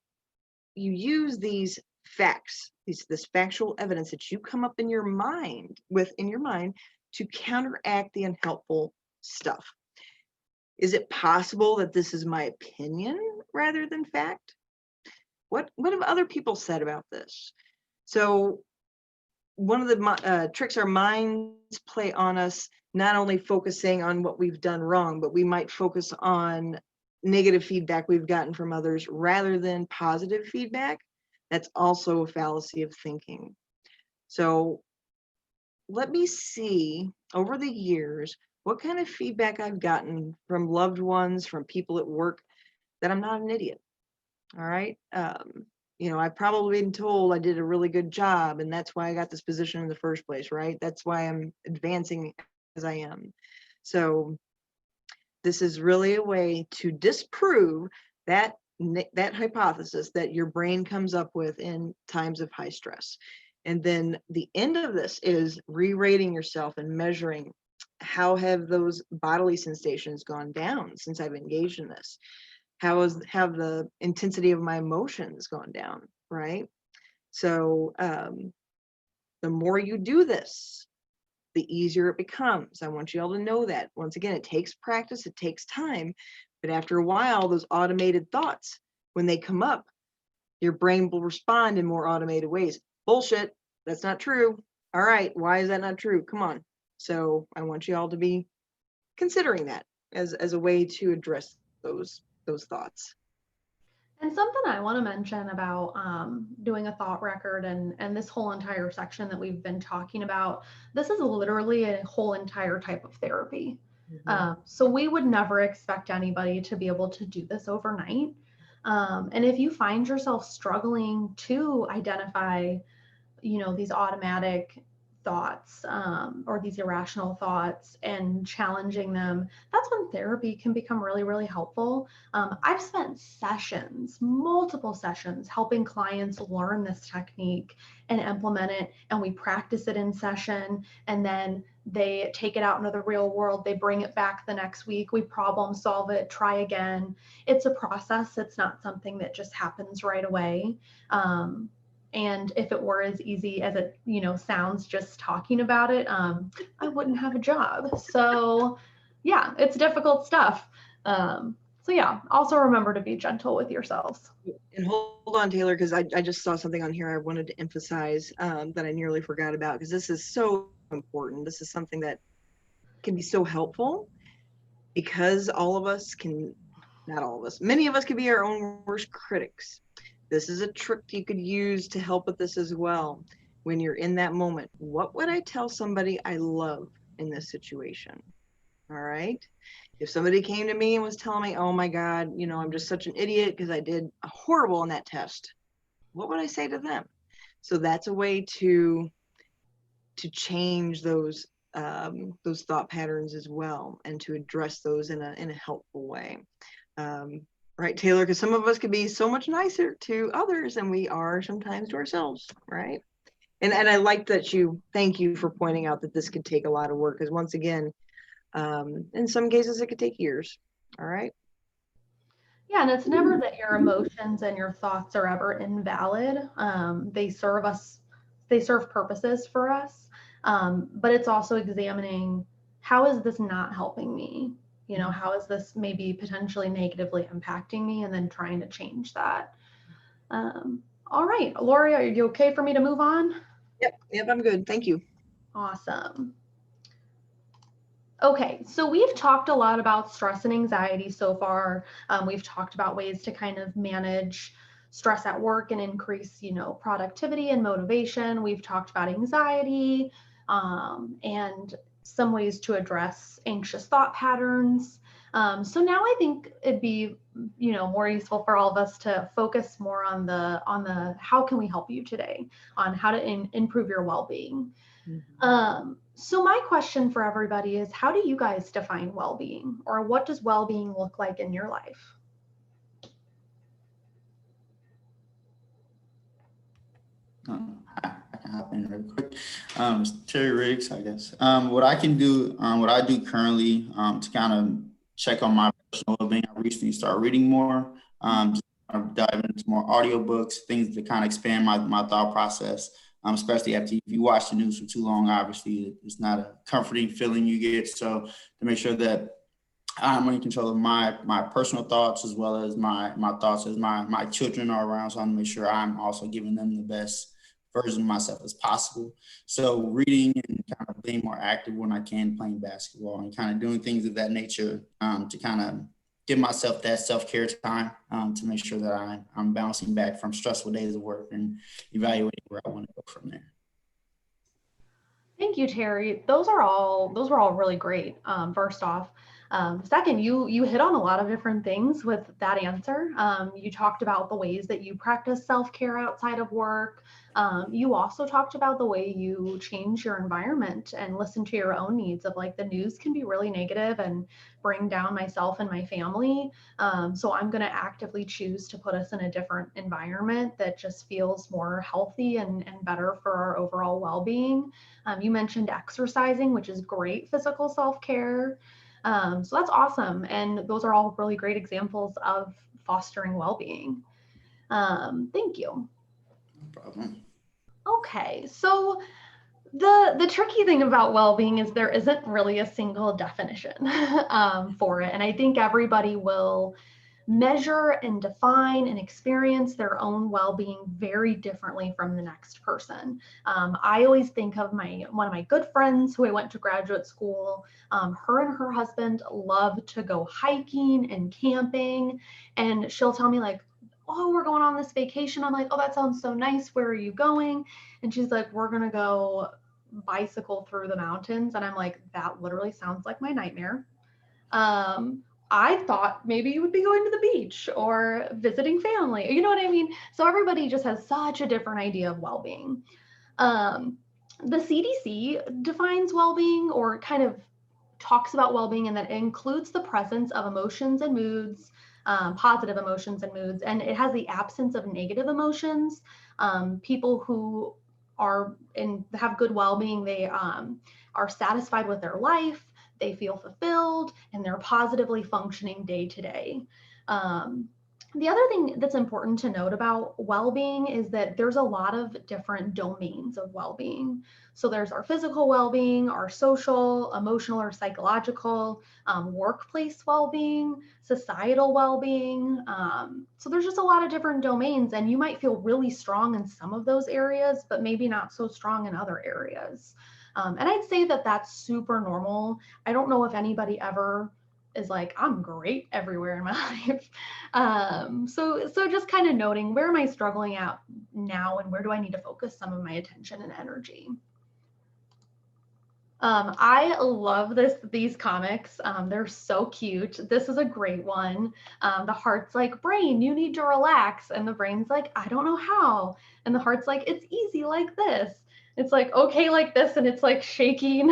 you use these facts, this factual evidence that you come up in your mind to counteract the unhelpful stuff. Is it possible that this is my opinion rather than fact? What have other people said about this? So one of the tricks our minds play on us, not only focusing on what we've done wrong, but we might focus on negative feedback we've gotten from others rather than positive feedback. That's also a fallacy of thinking. So let me see over the years what kind of feedback I've gotten from loved ones, from people at work, that I'm not an idiot. All right. I've probably been told I did a really good job and that's why I got this position in the first place, right? That's why I'm advancing as I am. So this is really a way to disprove that hypothesis that your brain comes up with in times of high stress. And then the end of this is re-rating yourself and measuring how have those bodily sensations gone down since I've engaged in this. Have the intensity of my emotions gone down, right? So the more you do this, the easier it becomes. I want you all to know that. Once again, it takes practice, it takes time, but after a while, those automated thoughts, when they come up, your brain will respond in more automated ways. Bullshit, that's not true. All right, why is that not true? Come on. So I want you all to be considering that as a way to address those thoughts. And something I want to mention about doing a thought record and this whole entire section that we've been talking about, this is literally a whole entire type of therapy. Mm-hmm. So we would never expect anybody to be able to do this overnight. And if you find yourself struggling to identify, these automatic thoughts or these irrational thoughts and challenging them, that's when therapy can become really, really helpful. I've spent multiple sessions, helping clients learn this technique and implement it, and we practice it in session, and then they take it out into the real world, they bring it back the next week, we problem solve it, try again. It's a process. It's not something that just happens right away. And if it were as easy as it, sounds just talking about it, I wouldn't have a job. So yeah, it's difficult stuff. So yeah, also remember to be gentle with yourselves. And hold on, Taylor, because I just saw something on here I wanted to emphasize that I nearly forgot about, because this is so important. This is something that can be so helpful, because all of us can, not all of us, many of us can be our own worst critics. This is a trick you could use to help with this as well. When you're in that moment, what would I tell somebody I love in this situation? All right. If somebody came to me and was telling me, oh my God, I'm just such an idiot because I did horrible on that test, what would I say to them? So that's a way to change those thought patterns as well, and to address those in a helpful way. Right, Taylor? Because some of us could be so much nicer to others than we are sometimes to ourselves, right? And I like that thank you for pointing out that this could take a lot of work, because once again, in some cases it could take years. All right. Yeah, and it's never that your emotions and your thoughts are ever invalid. They serve purposes for us. But it's also examining, how is this not helping me? How is this maybe potentially negatively impacting me, and then trying to change that. All right, Lori, are you okay for me to move on? Yep, I'm good. Thank you. Awesome. Okay, so we've talked a lot about stress and anxiety so far. We've talked about ways to kind of manage stress at work and increase, productivity and motivation. We've talked about anxiety and some ways to address anxious thought patterns. So now I think it'd be, more useful for all of us to focus more on the how can we help you today, on how to improve your well-being. So my question for everybody is, how do you guys define well-being, or what does well-being look like in your life? I can hop in real quick. It's Terry Riggs, I guess. What I do currently to kind of check on my personal well-being, I recently started reading more, just kind of diving into more audiobooks, things that kind of expand my thought process. Especially after if you watch the news for too long, obviously it's not a comforting feeling you get. So to make sure that I'm in control of my personal thoughts, as well as my thoughts as my children are around. So I want to make sure I'm also giving them the best version of myself as possible. So reading and kind of being more active when I can, playing basketball and kind of doing things of that nature to kind of give myself that self-care time to make sure that I'm bouncing back from stressful days of work and evaluating where I want to go from there. Thank you, Terry. Those were all really great. First off, second, you hit on a lot of different things with that answer. You talked about the ways that you practice self-care outside of work. You also talked about the way you change your environment and listen to your own needs of, like, the news can be really negative and bring down myself and my family. So I'm going to actively choose to put us in a different environment that just feels more healthy and better for our overall well-being. You mentioned exercising, which is great physical self-care. So that's awesome. And those are all really great examples of fostering well-being. Thank you. No problem. Okay, so the tricky thing about well-being is there isn't really a single definition for it. And I think everybody will measure and define and experience their own well-being very differently from the next person. I always think of one of my good friends who I went to graduate school. Her and her husband love to go hiking and camping, and she'll tell me, like, oh, we're going on this vacation. I'm like, oh, that sounds so nice. Where are you going? And she's like, we're gonna go bicycle through the mountains. And I'm like, that literally sounds like my nightmare. I thought maybe you would be going to the beach or visiting family. You know what I mean? So everybody just has such a different idea of well-being. The CDC defines well-being, or kind of talks about well-being, and that includes the presence of emotions and moods, positive emotions and moods, and it has the absence of negative emotions. People who are and have good well-being, they are satisfied with their life, they feel fulfilled, and they're positively functioning day to day. The other thing that's important to note about well-being is that there's a lot of different domains of well-being. So there's our physical well-being, our social, emotional, or psychological, workplace well-being, societal well-being. So there's just a lot of different domains, and you might feel really strong in some of those areas, but maybe not so strong in other areas. And I'd say that that's super normal. I don't know if anybody ever is like, I'm great everywhere in my life. So just kind of noting, where am I struggling at now, and where do I need to focus some of my attention and energy? I love these comics. They're so cute. This is a great one. The heart's like, brain, you need to relax. And the brain's like, I don't know how. And the heart's like, it's easy like this. It's like, okay, like this, and it's like shaking.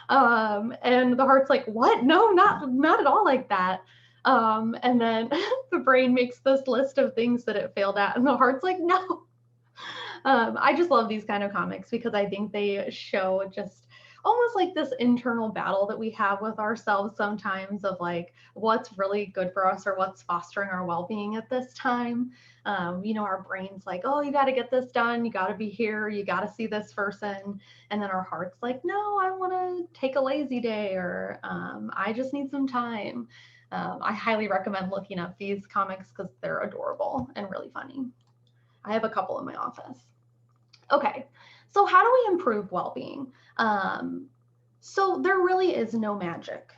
And the heart's like, what? No, not at all like that. And then the brain makes this list of things that it failed at, and the heart's like, no. I just love these kind of comics because I think they show just almost like this internal battle that we have with ourselves sometimes, of like what's really good for us or what's fostering our well-being at this time. Our brain's like, oh, you got to get this done, you got to be here, you got to see this person, and then our heart's like, no, I want to take a lazy day, or I just need some time. I highly recommend looking up these comics because they're adorable and really funny. I have a couple in my office. Okay, so how do we improve well-being? So there really is no magic.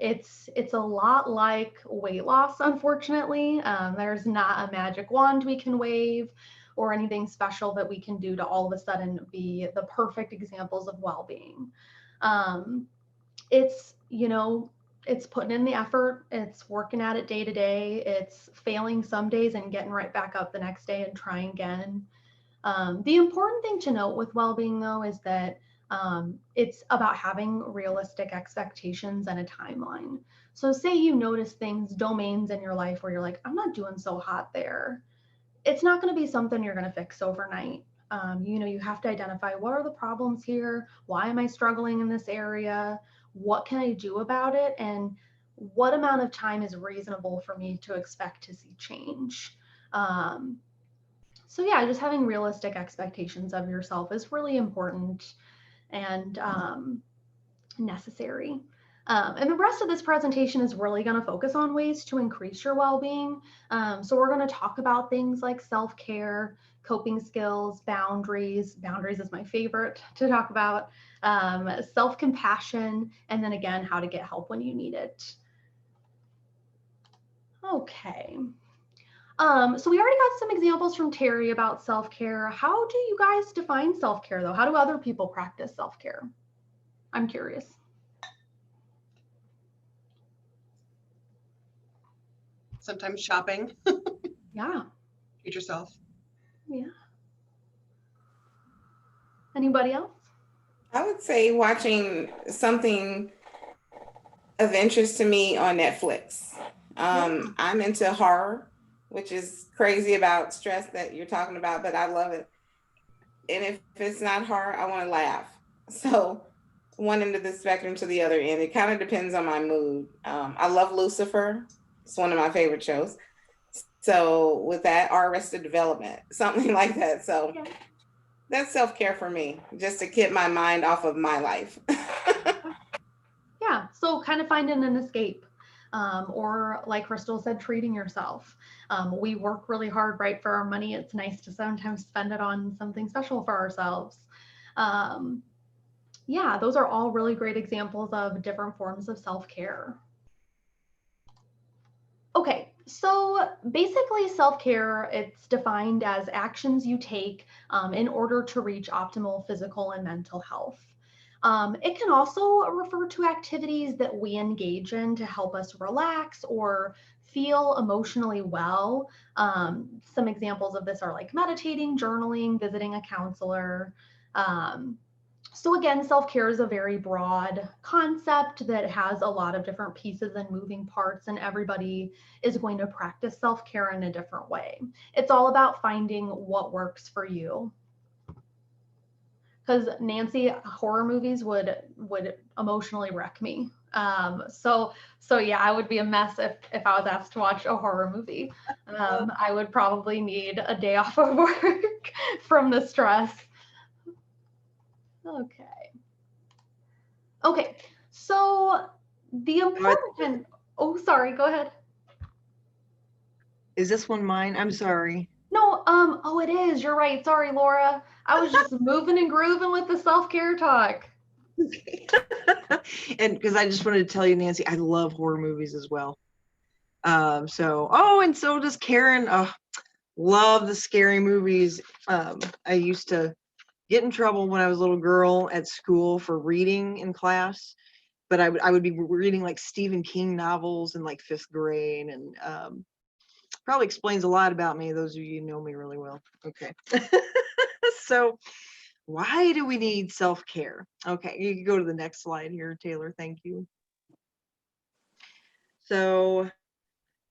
It's a lot like weight loss, unfortunately. There's not a magic wand we can wave or anything special that we can do to all of a sudden be the perfect examples of well-being. It's putting in the effort, it's working at it day to day, it's failing some days and getting right back up the next day and trying again. The important thing to note with well-being, though, is that it's about having realistic expectations and a timeline. So say you notice things, domains in your life where you're like, I'm not doing so hot there. It's not going to be something you're going to fix overnight. You have to identify, what are the problems here? Why am I struggling in this area? What can I do about it? And what amount of time is reasonable for me to expect to see change? So yeah, just having realistic expectations of yourself is really important and necessary. And the rest of this presentation is really going to focus on ways to increase your well-being. So we're going to talk about things like self-care, coping skills, boundaries. Boundaries is my favorite to talk about. Self-compassion, and then again, how to get help when you need it. Okay. So we already got some examples from Terry about self-care. How do you guys define self-care, though? How do other people practice self-care? I'm curious. Sometimes shopping. Yeah. Treat yourself. Yeah. Anybody else? I would say watching something of interest to me on Netflix. I'm into horror, which is crazy about stress that you're talking about, but I love it. And if it's not horror, I want to laugh. So one end of the spectrum to the other end. It kind of depends on my mood. I love Lucifer. It's one of my favorite shows. So with that, or Arrested Development, something like that. So yeah. That's self-care for me, just to get my mind off of my life. Yeah, so kind of finding an escape. Or like Crystal said, treating yourself. We work really hard, right, for our money. It's nice to sometimes spend it on something special for ourselves. Yeah, those are all really great examples of different forms of self-care. Okay, so basically self-care, it's defined as actions you take in order to reach optimal physical and mental health. It can also refer to activities that we engage in to help us relax or feel emotionally well. Some examples of this are like meditating, journaling, visiting a counselor. So again, self-care is a very broad concept that has a lot of different pieces and moving parts, and everybody is going to practice self-care in a different way. It's all about finding what works for you. because Nancy, horror movies would emotionally wreck me. So yeah, I would be a mess if I was asked to watch a horror movie. I would probably need a day off of work from the stress. Okay, so the important, oh, sorry, go ahead. Is this one mine? I'm sorry. No, oh, it is. You're right. Sorry, Laura. I was just moving and grooving with the self-care talk. And because I just wanted to tell you, Nancy, I love horror movies as well. And so does Karen. Love the scary movies. I used to get in trouble when I was a little girl at school for reading in class, but I would be reading like Stephen King novels in like 5th grade, and probably explains a lot about me. Those of you who know me really well. Okay. So why do we need self-care? Okay, you can go to the next slide here, Taylor. Thank you. So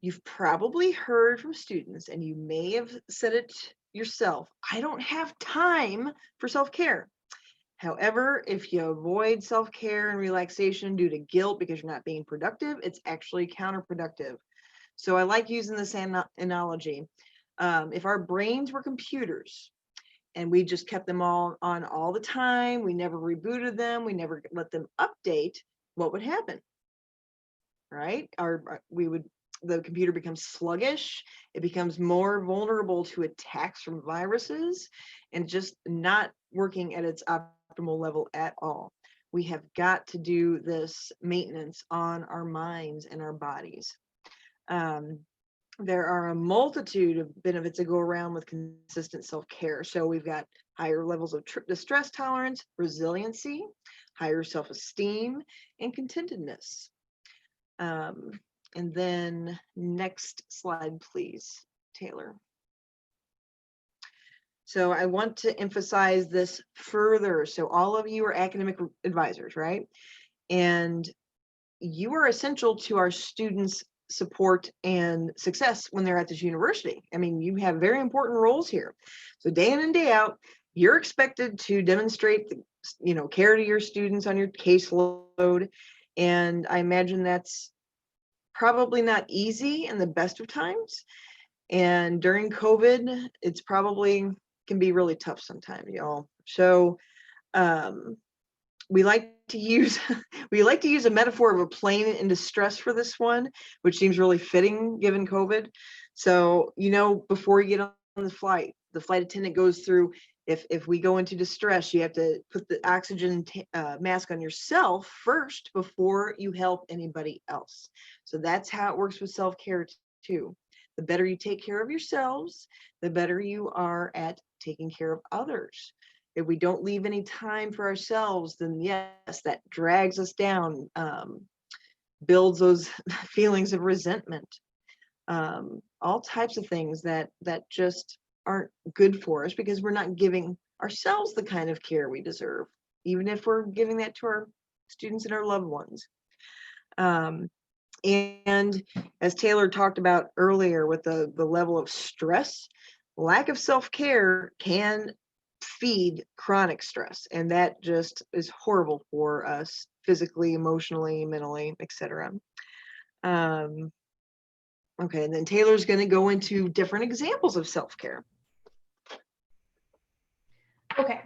you've probably heard from students, and you may have said it yourself, I don't have time for self-care. However, if you avoid self-care and relaxation due to guilt because you're not being productive, it's actually counterproductive. So I like using this analogy. If our brains were computers and we just kept them all on all the time, we never rebooted them, we never let them update, what would happen? Right? The computer becomes sluggish, it becomes more vulnerable to attacks from viruses, and just not working at its optimal level at all. We have got to do this maintenance on our minds and our bodies. There are a multitude of benefits that go around with consistent self-care. So we've got higher levels of distress tolerance, resiliency, higher self-esteem, and contentedness. And then next slide, please, Taylor. So I want to emphasize this further. So all of you are academic advisors, right? And you are essential to our students' support and success when they're at this university. I mean, you have very important roles here. So day in and day out, you're expected to demonstrate the, care to your students on your caseload. And I imagine that's probably not easy in the best of times. And during COVID, it's probably can be really tough sometimes, y'all. So we like to use a metaphor of a plane in distress for this one, which seems really fitting given COVID. So, before you get on the flight attendant goes through, if we go into distress, you have to put the oxygen mask on yourself first before you help anybody else. So that's how it works with self-care too. The better you take care of yourselves, the better you are at taking care of others. If we don't leave any time for ourselves, then yes, that drags us down, builds those feelings of resentment, all types of things that just aren't good for us because we're not giving ourselves the kind of care we deserve, even if we're giving that to our students and our loved ones. And as Taylor talked about earlier with the level of stress, lack of self-care can feed chronic stress, and that just is horrible for us physically, emotionally, mentally, etc. Okay, and then Taylor's going to go into different examples of self-care. Okay,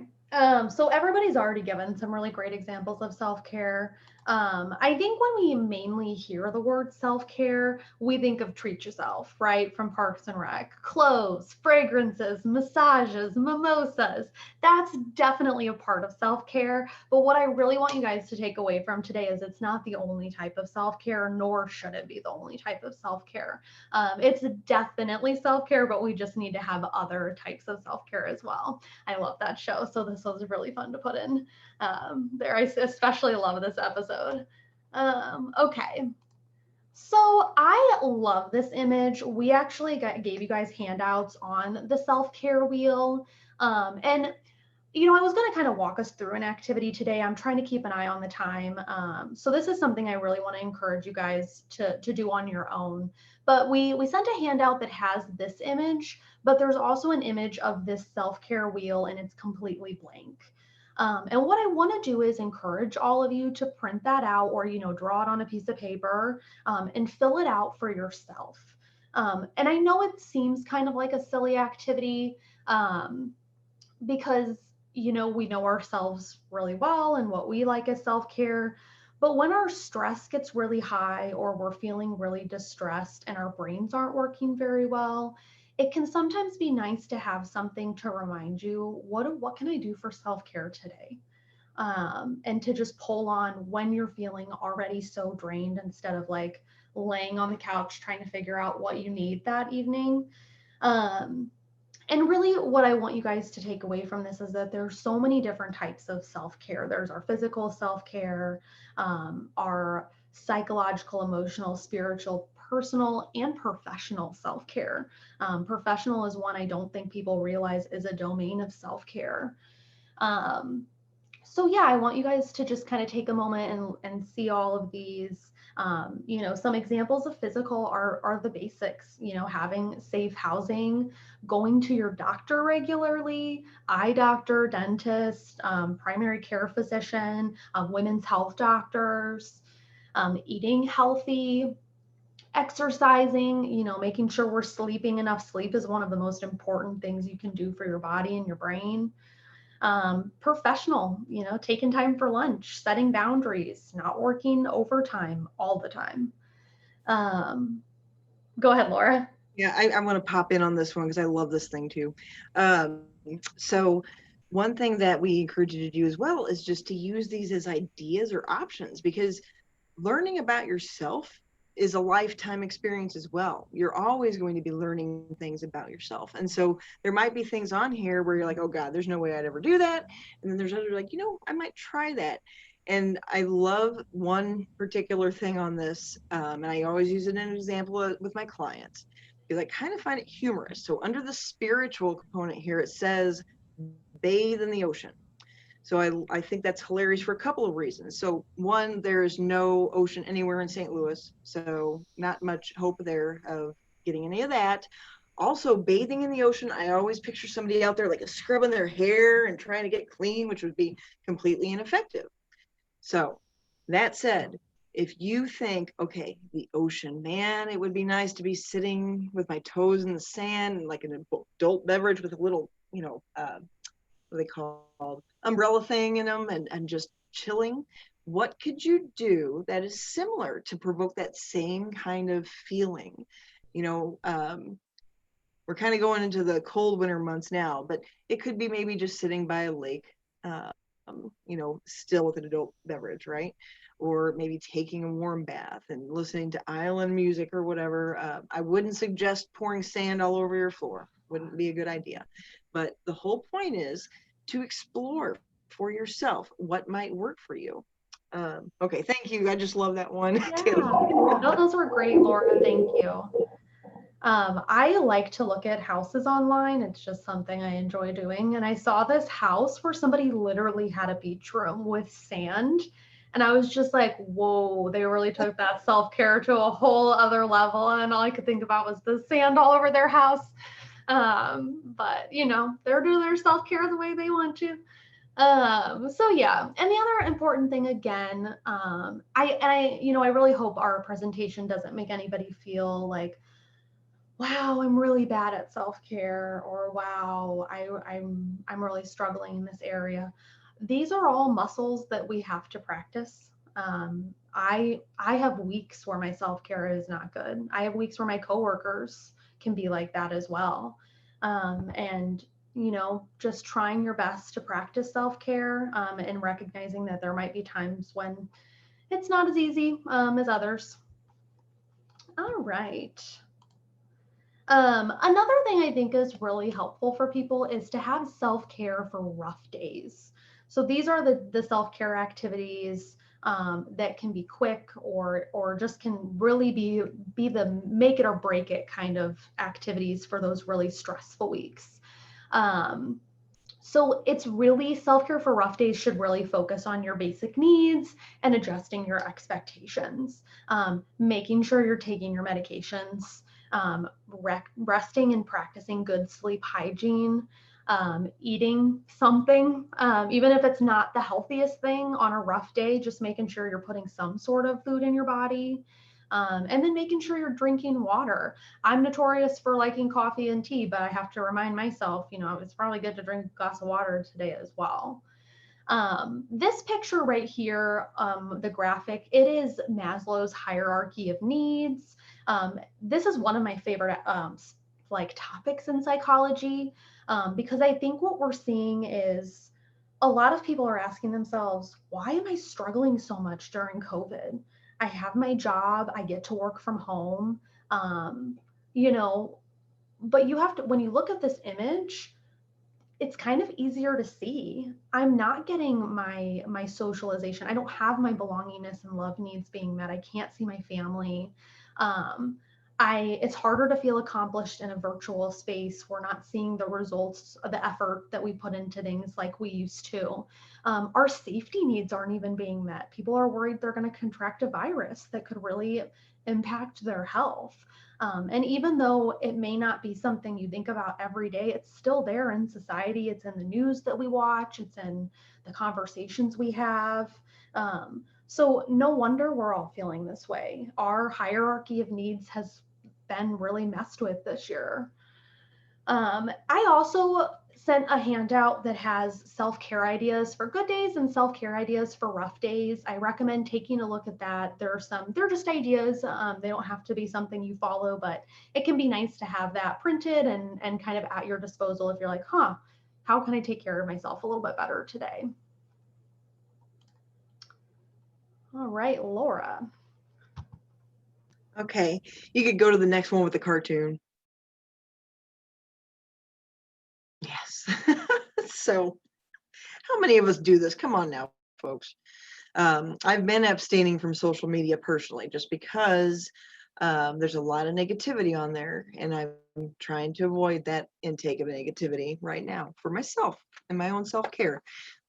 so everybody's already given some really great examples of self-care. I think when we mainly hear the word self-care, we think of treat yourself, right? From Parks and Rec, clothes, fragrances, massages, mimosas. That's definitely a part of self-care. But what I really want you guys to take away from today is it's not the only type of self-care, nor should it be the only type of self-care. It's definitely self-care, but we just need to have other types of self-care as well. I love that show, so this was really fun to put in there. I especially love this episode. Okay, so I love this image. We actually gave you guys handouts on the self-care wheel, and I was going to kind of walk us through an activity today. I'm trying to keep an eye on the time, so this is something I really want to encourage you guys to do on your own. But we sent a handout that has this image, but there's also an image of this self-care wheel, and it's completely blank. And what I want to do is encourage all of you to print that out or, draw it on a piece of paper and fill it out for yourself. And I know it seems kind of like a silly activity because, we know ourselves really well and what we like as self-care. But when our stress gets really high or we're feeling really distressed and our brains aren't working very well, it can sometimes be nice to have something to remind you, what can I do for self-care today? And to just pull on when you're feeling already so drained instead of like laying on the couch trying to figure out what you need that evening. And really what I want you guys to take away from this is that there's so many different types of self-care. There's our physical self-care, our psychological, emotional, spiritual, personal, and professional self-care. Professional is one I don't think people realize is a domain of self-care. So yeah, I want you guys to just kind of take a moment and see all of these. Some examples of physical are the basics, having safe housing, going to your doctor regularly, eye doctor, dentist, primary care physician, women's health doctors, eating healthy, exercising, making sure we're sleeping enough. Sleep is one of the most important things you can do for your body and your brain. Professional, taking time for lunch, setting boundaries, not working overtime all the time. Go ahead, Laura. Yeah, I want to pop in on this one because I love this thing too. So one thing that we encourage you to do as well is just to use these as ideas or options, because learning about yourself is a lifetime experience as well. You're always going to be learning things about yourself. And so there might be things on here where you're like, oh God, there's no way I'd ever do that. And then there's others like, I might try that. And I love one particular thing on this. And I always use it in an example with my clients because I kind of find it humorous. So under the spiritual component here, it says, bathe in the ocean. So I think that's hilarious for a couple of reasons. So one, there is no ocean anywhere in St. Louis, so not much hope there of getting any of that. Also, bathing in the ocean, I always picture somebody out there like scrubbing their hair and trying to get clean, which would be completely ineffective. So that said, if you think, okay, the ocean, man, it would be nice to be sitting with my toes in the sand and like an adult beverage with a little, what are they called, umbrella thing in them, and just chilling. What could you do that is similar to provoke that same kind of feeling? We're kind of going into the cold winter months now, but it could be maybe just sitting by a lake, still with an adult beverage, right? Or maybe taking a warm bath and listening to island music or whatever. I wouldn't suggest pouring sand all over your floor. Wouldn't be a good idea. But the whole point is to explore for yourself what might work for you. Okay, thank you. I just love that one. Yeah. No, those were great, Laura. Thank you. I like to look at houses online. It's just something I enjoy doing. And I saw this house where somebody literally had a beach room with sand. And I was just like, whoa, they really took that self-care to a whole other level. And all I could think about was the sand all over their house. But they're doing their self-care the way they want to. So yeah, and the other important thing again, I really hope our presentation doesn't make anybody feel like, wow, I'm really bad at self-care, or wow, I'm really struggling in this area. These are all muscles that we have to practice. I have weeks where my self-care is not good. I have weeks where my coworkers can be like that as well. And just trying your best to practice self-care and recognizing that there might be times when it's not as easy as others. All right. Another thing I think is really helpful for people is to have self-care for rough days. So these are the self-care activities that can be quick or just can really be the make it or break it kind of activities for those really stressful weeks. So it's really self-care for rough days should really focus on your basic needs and adjusting your expectations, making sure you're taking your medications, resting and practicing good sleep hygiene, eating something, even if it's not the healthiest thing on a rough day, just making sure you're putting some sort of food in your body. And then making sure you're drinking water. I'm notorious for liking coffee and tea, but I have to remind myself, it's probably good to drink a glass of water today as well. This picture right here, the graphic, it is Maslow's hierarchy of needs. This is one of my favorite topics in psychology, because I think what we're seeing is a lot of people are asking themselves, why am I struggling so much during COVID? I have my job, I get to work from home, but you have to, when you look at this image, it's kind of easier to see. I'm not getting my socialization. I don't have my belongingness and love needs being met. I can't see my family. It's harder to feel accomplished in a virtual space. We're not seeing the results of the effort that we put into things like we used to. Our safety needs aren't even being met. People are worried they're going to contract a virus that could really impact their health. And even though it may not be something you think about every day, it's still there in society. It's in the news that we watch. It's in the conversations we have. So no wonder we're all feeling this way. Our hierarchy of needs has been really messed with this year. I also sent a handout that has self-care ideas for good days and self-care ideas for rough days. I recommend taking a look at that. They're just ideas. They don't have to be something you follow, but it can be nice to have that printed and kind of at your disposal if you're like, how can I take care of myself a little bit better today? All right, Laura. Okay, you could go to the next one with the cartoon. Yes. So how many of us do this? Come on now, folks. I've been abstaining from social media personally, just because there's a lot of negativity on there, and I'm trying to avoid that intake of negativity right now for myself and my own self-care.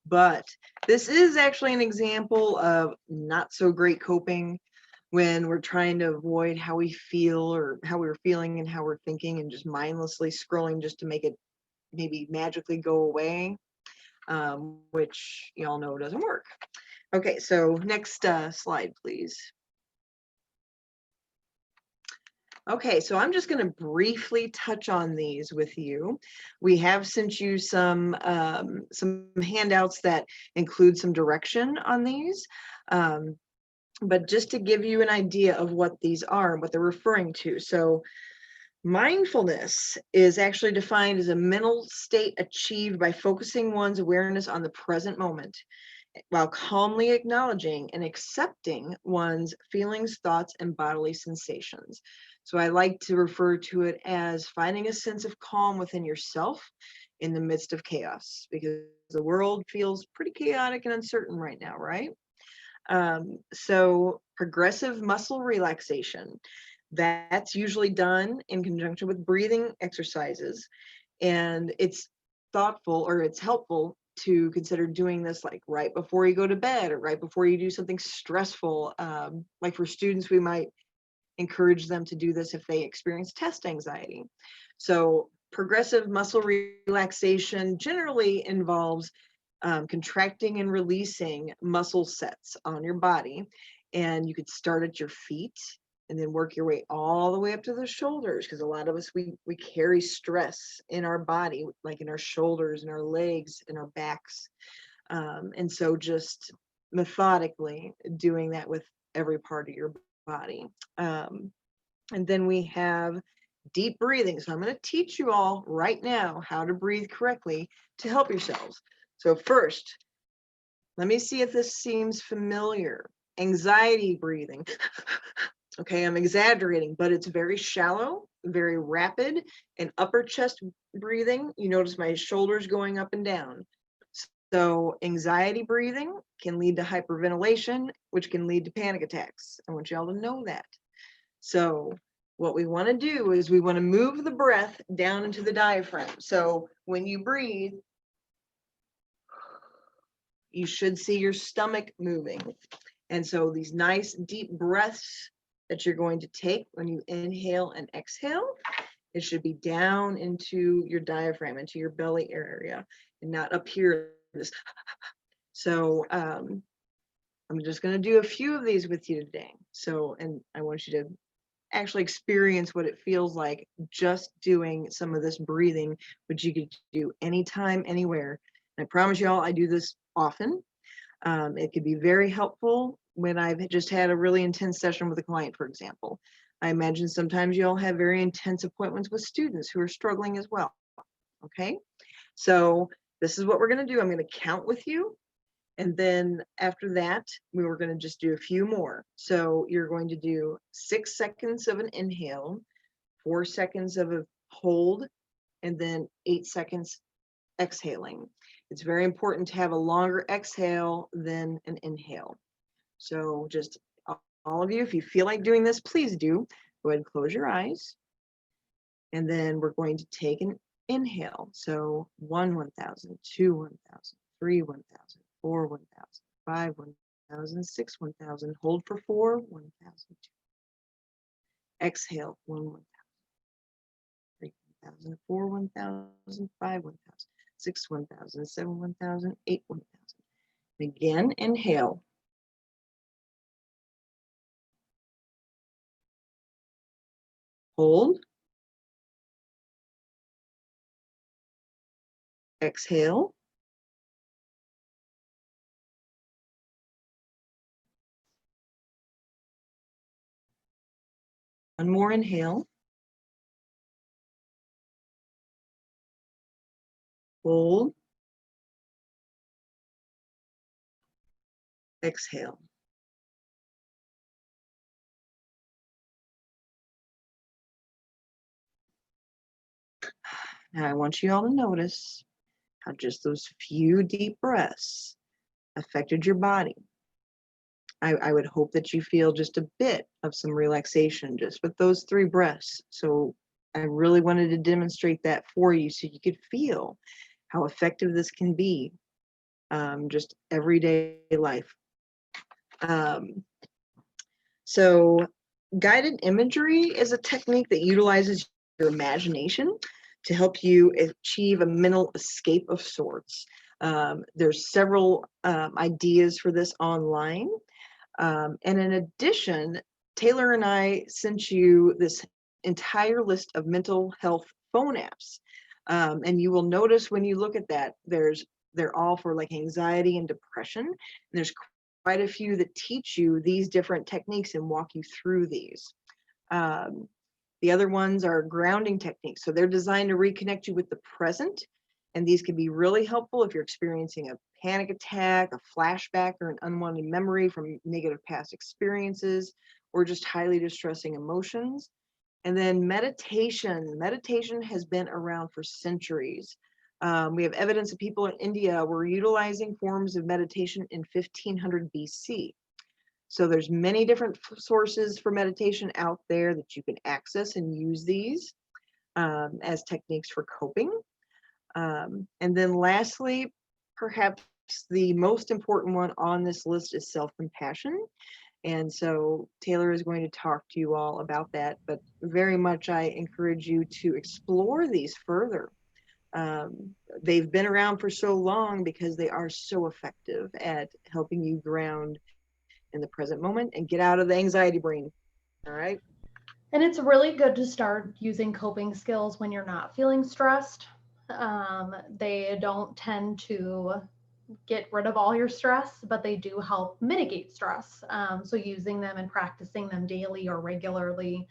But this is actually an example of not so great coping when we're trying to avoid how we feel or how we're feeling and how we're thinking, and just mindlessly scrolling just to make it maybe magically go away, which you all know doesn't work. Okay, so next slide, please. Okay, so I'm just going to briefly touch on these with you. We have sent you some handouts that include some direction on these, but just to give you an idea of what these are and what they're referring to. So mindfulness is actually defined as a mental state achieved by focusing one's awareness on the present moment, while calmly acknowledging and accepting one's feelings, thoughts, and bodily sensations. So I like to refer to it as finding a sense of calm within yourself in the midst of chaos, because the world feels pretty chaotic and uncertain right now, right? So progressive muscle relaxation, that's usually done in conjunction with breathing exercises, and it's thoughtful, or it's helpful to consider doing this like right before you go to bed or right before you do something stressful. Like for students, we might encourage them to do this if they experience test anxiety. So progressive muscle relaxation generally involves contracting and releasing muscle sets on your body, and you could start at your feet and then work your way all the way up to the shoulders, because a lot of us, we carry stress in our body, like in our shoulders and our legs and our backs, and so just methodically doing that with every part of your body. And then we have deep breathing. So I'm going to teach you all right now how to breathe correctly to help yourselves. So first, let me see if this seems familiar. Anxiety breathing. Okay, I'm exaggerating, but it's very shallow, very rapid, and upper chest breathing. You notice my shoulders going up and down. So anxiety breathing can lead to hyperventilation, which can lead to panic attacks. I want y'all to know that. So what we want to do is we want to move the breath down into the diaphragm. So when you breathe, you should see your stomach moving. And so these nice deep breaths that you're going to take when you inhale and exhale It should be down into your diaphragm, into your belly area, and not up here. So I'm just going to do a few of these with you today. So, and I want you to actually experience what it feels like just doing some of this breathing, which you could do anytime, anywhere. And I promise y'all, I do this often. It could be very helpful when I've just had a really intense session with a client, for example. I imagine sometimes you all have very intense appointments with students who are struggling as well. Okay, so this is what we're going to do. I'm going to count with you. And then after that, we were going to just do a few more. So you're going to do 6 seconds of an inhale, 4 seconds of a hold, and then 8 seconds exhaling. It's very important to have a longer exhale than an inhale. So just all of you, if you feel like doing this, please do. Go ahead and close your eyes. And then we're going to take an inhale. So 1, 1,000, 2, 1,000, 3, 1,000, 4, 1,000, 5, 1,000, 6, 1,000. Hold for 4, 1,000. Exhale, 1, 1,000, 3, 1,000, 4, 1,000, 5, 1,000, 6, 1,000, 7, 1,000, 8, 1,000. Again, inhale. Hold. Exhale. One more inhale. Hold. Exhale. Now I want you all to notice how just those few deep breaths affected your body. I would hope that you feel just a bit of some relaxation just with those 3 breaths. So I really wanted to demonstrate that for you so you could feel how effective this can be, just everyday life. So guided imagery is a technique that utilizes your imagination to help you achieve a mental escape of sorts. There's several ideas for this online. And in addition, Taylor and I sent you this entire list of mental health phone apps. And you will notice when you look at that, they're all for like anxiety and depression. And there's quite a few that teach you these different techniques and walk you through these. The other ones are grounding techniques. So they're designed to reconnect you with the present. And these can be really helpful if you're experiencing a panic attack, a flashback, or an unwanted memory from negative past experiences, or just highly distressing emotions. And then meditation. Meditation has been around for centuries. We have evidence that people in India were utilizing forms of meditation in 1500 BC. So there's many different sources for meditation out there that you can access and use these as techniques for coping. And then lastly, perhaps the most important one on this list is self-compassion. And so Taylor is going to talk to you all about that, but very much I encourage you to explore these further. They've been around for so long because they are so effective at helping you ground in the present moment and get out of the anxiety brain. All right. And it's really good to start using coping skills when you're not feeling stressed. They don't tend to get rid of all your stress, but they do help mitigate stress. So using them and practicing them daily or regularly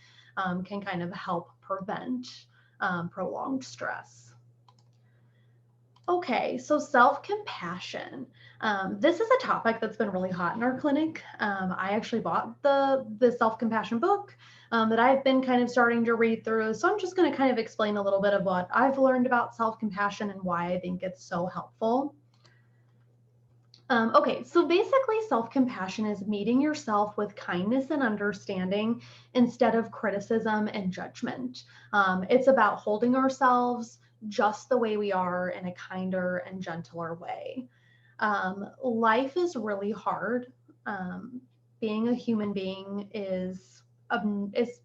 can kind of help prevent prolonged stress. Okay, so self-compassion. This is a topic that's been really hot in our clinic. I actually bought the self-compassion book that I've been kind of starting to read through. So I'm just going to kind of explain a little bit of what I've learned about self-compassion and why I think it's so helpful. Okay, so basically self-compassion is meeting yourself with kindness and understanding instead of criticism and judgment. It's about holding ourselves just the way we are in a kinder and gentler way. Life is really hard. Being a human being is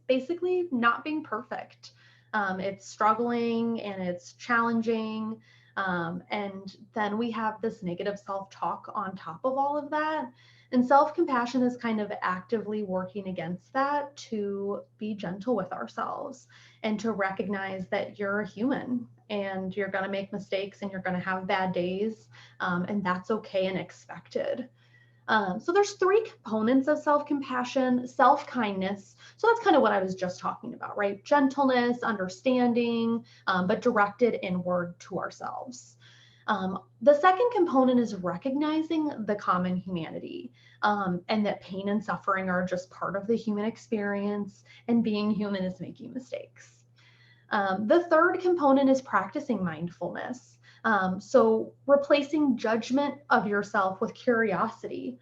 basically not being perfect. It's struggling and it's challenging. And then we have this negative self-talk on top of all of that. And self-compassion is kind of actively working against that to be gentle with ourselves and to recognize that you're a human and you're going to make mistakes and you're going to have bad days, and that's okay and expected. So there's 3 components of self-compassion: self-kindness. So that's kind of what I was just talking about, right? Gentleness, understanding, but directed inward to ourselves. The second component is recognizing the common humanity, and that pain and suffering are just part of the human experience, and being human is making mistakes. The third component is practicing mindfulness. So replacing judgment of yourself with curiosity.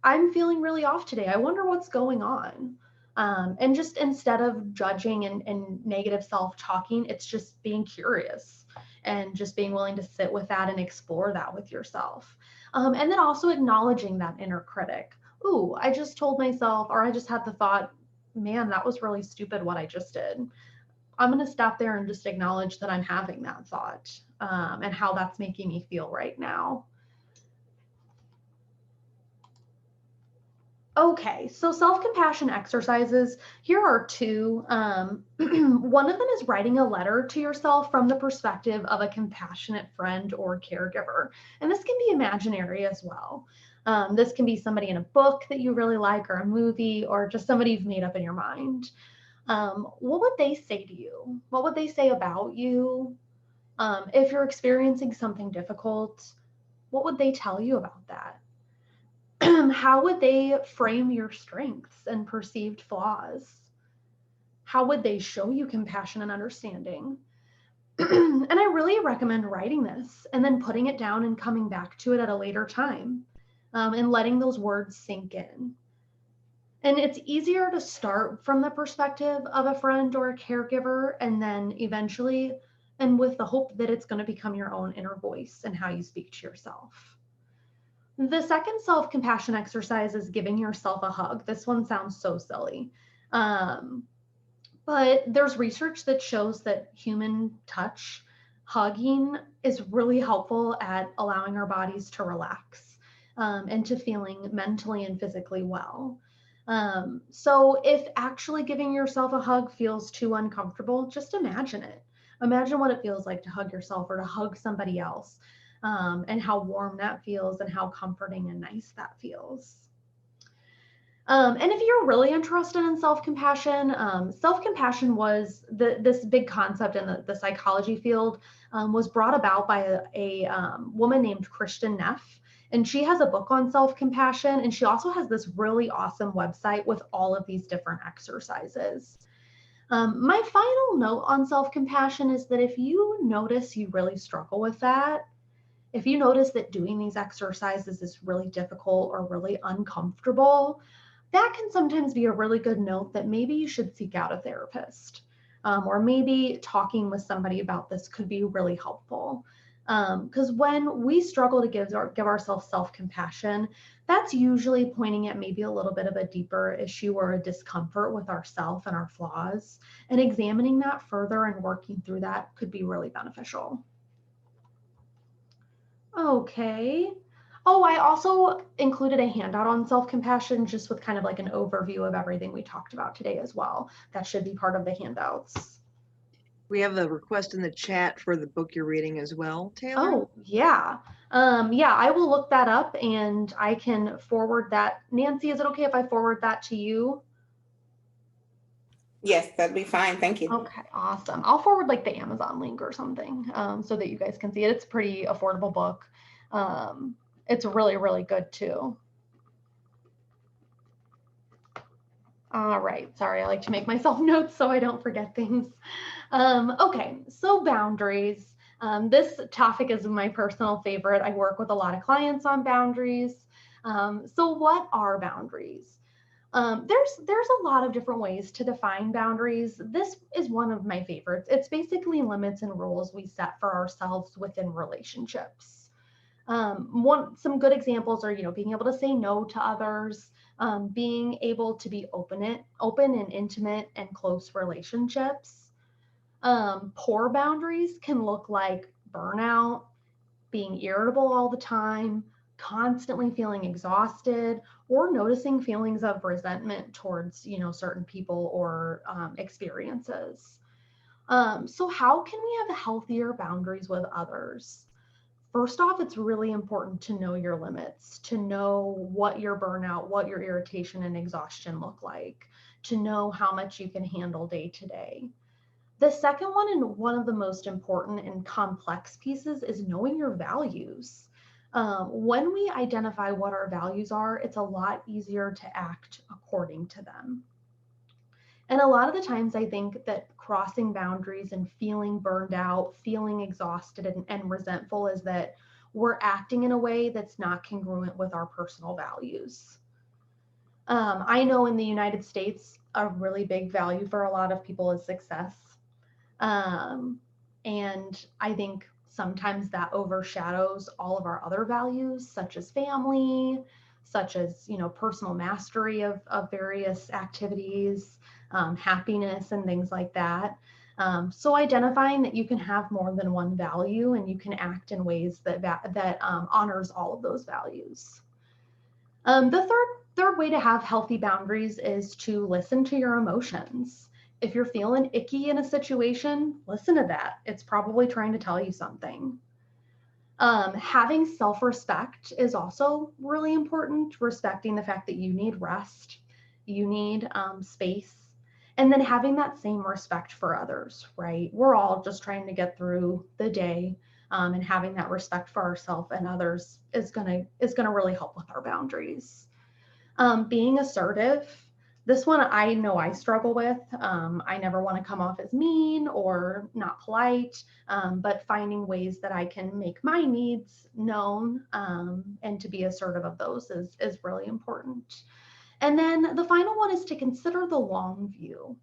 I'm feeling really off today. I wonder what's going on. And just instead of judging and negative self-talking, it's just being curious and just being willing to sit with that and explore that with yourself. And then also acknowledging that inner critic. Ooh, I just told myself, or I just had the thought, man, that was really stupid what I just did. I'm going to stop there and just acknowledge that I'm having that thought, and how that's making me feel right now. Okay, so self-compassion exercises, here are 2. One of them is writing a letter to yourself from the perspective of a compassionate friend or caregiver. And this can be imaginary as well. This can be somebody in a book that you really like, or a movie, or just somebody you've made up in your mind. What would they say to you? What would they say about you? If you're experiencing something difficult, what would they tell you about that? How would they frame your strengths and perceived flaws? How would they show you compassion and understanding? And I really recommend writing this and then putting it down and coming back to it at a later time, and letting those words sink in. And it's easier to start from the perspective of a friend or a caregiver, and then eventually, and with the hope that it's going to become your own inner voice and how you speak to yourself. The second self-compassion exercise is giving yourself a hug. This one sounds so silly. But there's research that shows that human touch, hugging, is really helpful at allowing our bodies to relax, and to feeling mentally and physically well. So if actually giving yourself a hug feels too uncomfortable, just imagine it. Imagine what it feels like to hug yourself or to hug somebody else, and how warm that feels and how comforting and nice that feels. And if you're really interested in self-compassion, self-compassion was this big concept in the psychology field, was brought about by a woman named Kristin Neff. And she has a book on self-compassion, and she also has this really awesome website with all of these different exercises. My final note on self-compassion is that if you notice you really struggle with that, if you notice that doing these exercises is really difficult or really uncomfortable, that can sometimes be a really good note that maybe you should seek out a therapist, or maybe talking with somebody about this could be really helpful. Because when we struggle to give ourselves self-compassion, that's usually pointing at maybe a little bit of a deeper issue or a discomfort with ourselves and our flaws. And examining that further and working through that could be really beneficial. Okay. Oh, I also included a handout on self-compassion, just with kind of like an overview of everything we talked about today as well. That should be part of the handouts. We have a request in the chat for the book you're reading as well, Taylor. Oh, yeah. Yeah, I will look that up and I can forward that. Nancy, is it okay if I forward that to you? Yes, that'd be fine. Thank you. Okay, awesome. I'll forward like the Amazon link or something, so that you guys can see it. It's a pretty affordable book. It's really, really good too. All right, sorry, I like to make myself notes so I don't forget things. Okay, so boundaries. This topic is my personal favorite. I work with a lot of clients on boundaries. So what are boundaries? There's a lot of different ways to define boundaries. This is one of my favorites. It's basically limits and rules we set for ourselves within relationships. Some good examples are, being able to say no to others, being able to be open and intimate and close relationships, Poor boundaries can look like burnout, being irritable all the time, constantly feeling exhausted, or noticing feelings of resentment towards, certain people or experiences. So how can we have healthier boundaries with others? First off, it's really important to know your limits, to know what your burnout, what your irritation and exhaustion look like, to know how much you can handle day to day. The second one, and one of the most important and complex pieces, is knowing your values. When we identify what our values are, it's a lot easier to act according to them. And a lot of the times I think that crossing boundaries and feeling burned out, feeling exhausted and resentful is that we're acting in a way that's not congruent with our personal values. I know in the United States, a really big value for a lot of people is success. And I think sometimes that overshadows all of our other values, such as family, such as, personal mastery of various activities, happiness and things like that. So identifying that you can have more than one value and you can act in ways that honors all of those values. The third way to have healthy boundaries is to listen to your emotions. If you're feeling icky in a situation, listen to that. It's probably trying to tell you something. Having self-respect is also really important, respecting the fact that you need rest, you need space, and then having that same respect for others, right? We're all just trying to get through the day, and having that respect for ourselves and others is gonna really help with our boundaries. Being assertive. This one I know I struggle with. I never want to come off as mean or not polite, but finding ways that I can make my needs known, and to be assertive of those is really important. And then the final one is to consider the long view.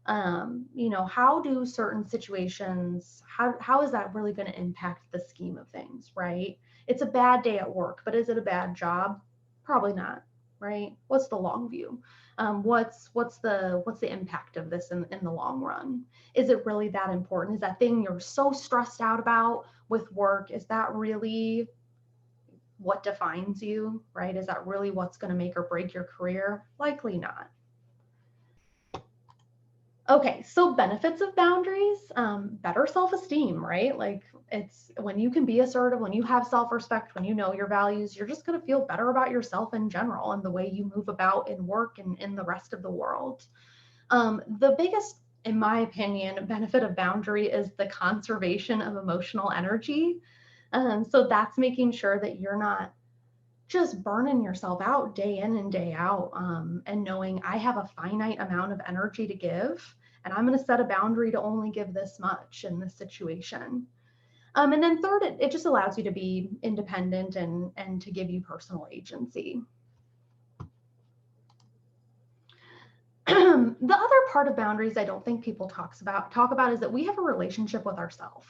How do certain situations, how is that really going to impact the scheme of things, right? It's a bad day at work, but is it a bad job? Probably not, right? What's the long view? What's the impact of this in the long run? Is it really that important? Is that thing you're so stressed out about with work, is that really what defines you, right? Is that really what's going to make or break your career? Likely not. Okay, so benefits of boundaries, better self-esteem, right? Like, it's when you can be assertive, when you have self-respect, when you know your values, you're just going to feel better about yourself in general and the way you move about in work and in the rest of the world. The biggest, in my opinion, benefit of boundary is the conservation of emotional energy. So that's making sure that you're not just burning yourself out day in and day out, and knowing I have a finite amount of energy to give, and I'm going to set a boundary to only give this much in this situation. And then third, it just allows you to be independent and to give you personal agency. The other part of boundaries I don't think people talk about is that we have a relationship with ourselves.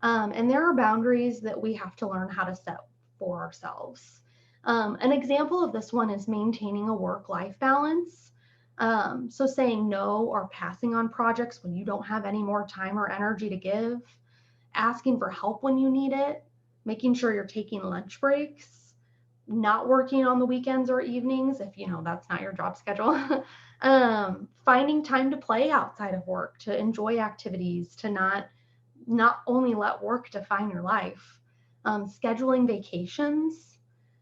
And there are boundaries that we have to learn how to set for ourselves. An example of this one is maintaining a work-life balance. So saying no or passing on projects when you don't have any more time or energy to give, asking for help when you need it, making sure you're taking lunch breaks, not working on the weekends or evenings if that's not your job schedule. Finding time to play outside of work, to enjoy activities, to not only let work define your life, scheduling vacations,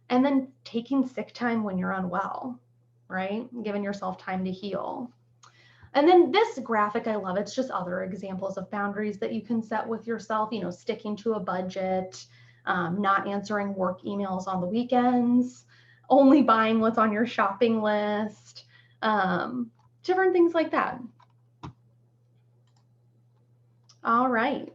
and then taking sick time when you're unwell, right? Giving yourself time to heal. And then this graphic, I love, it's just other examples of boundaries that you can set with yourself, sticking to a budget, not answering work emails on the weekends, only buying what's on your shopping list, different things like that. All right.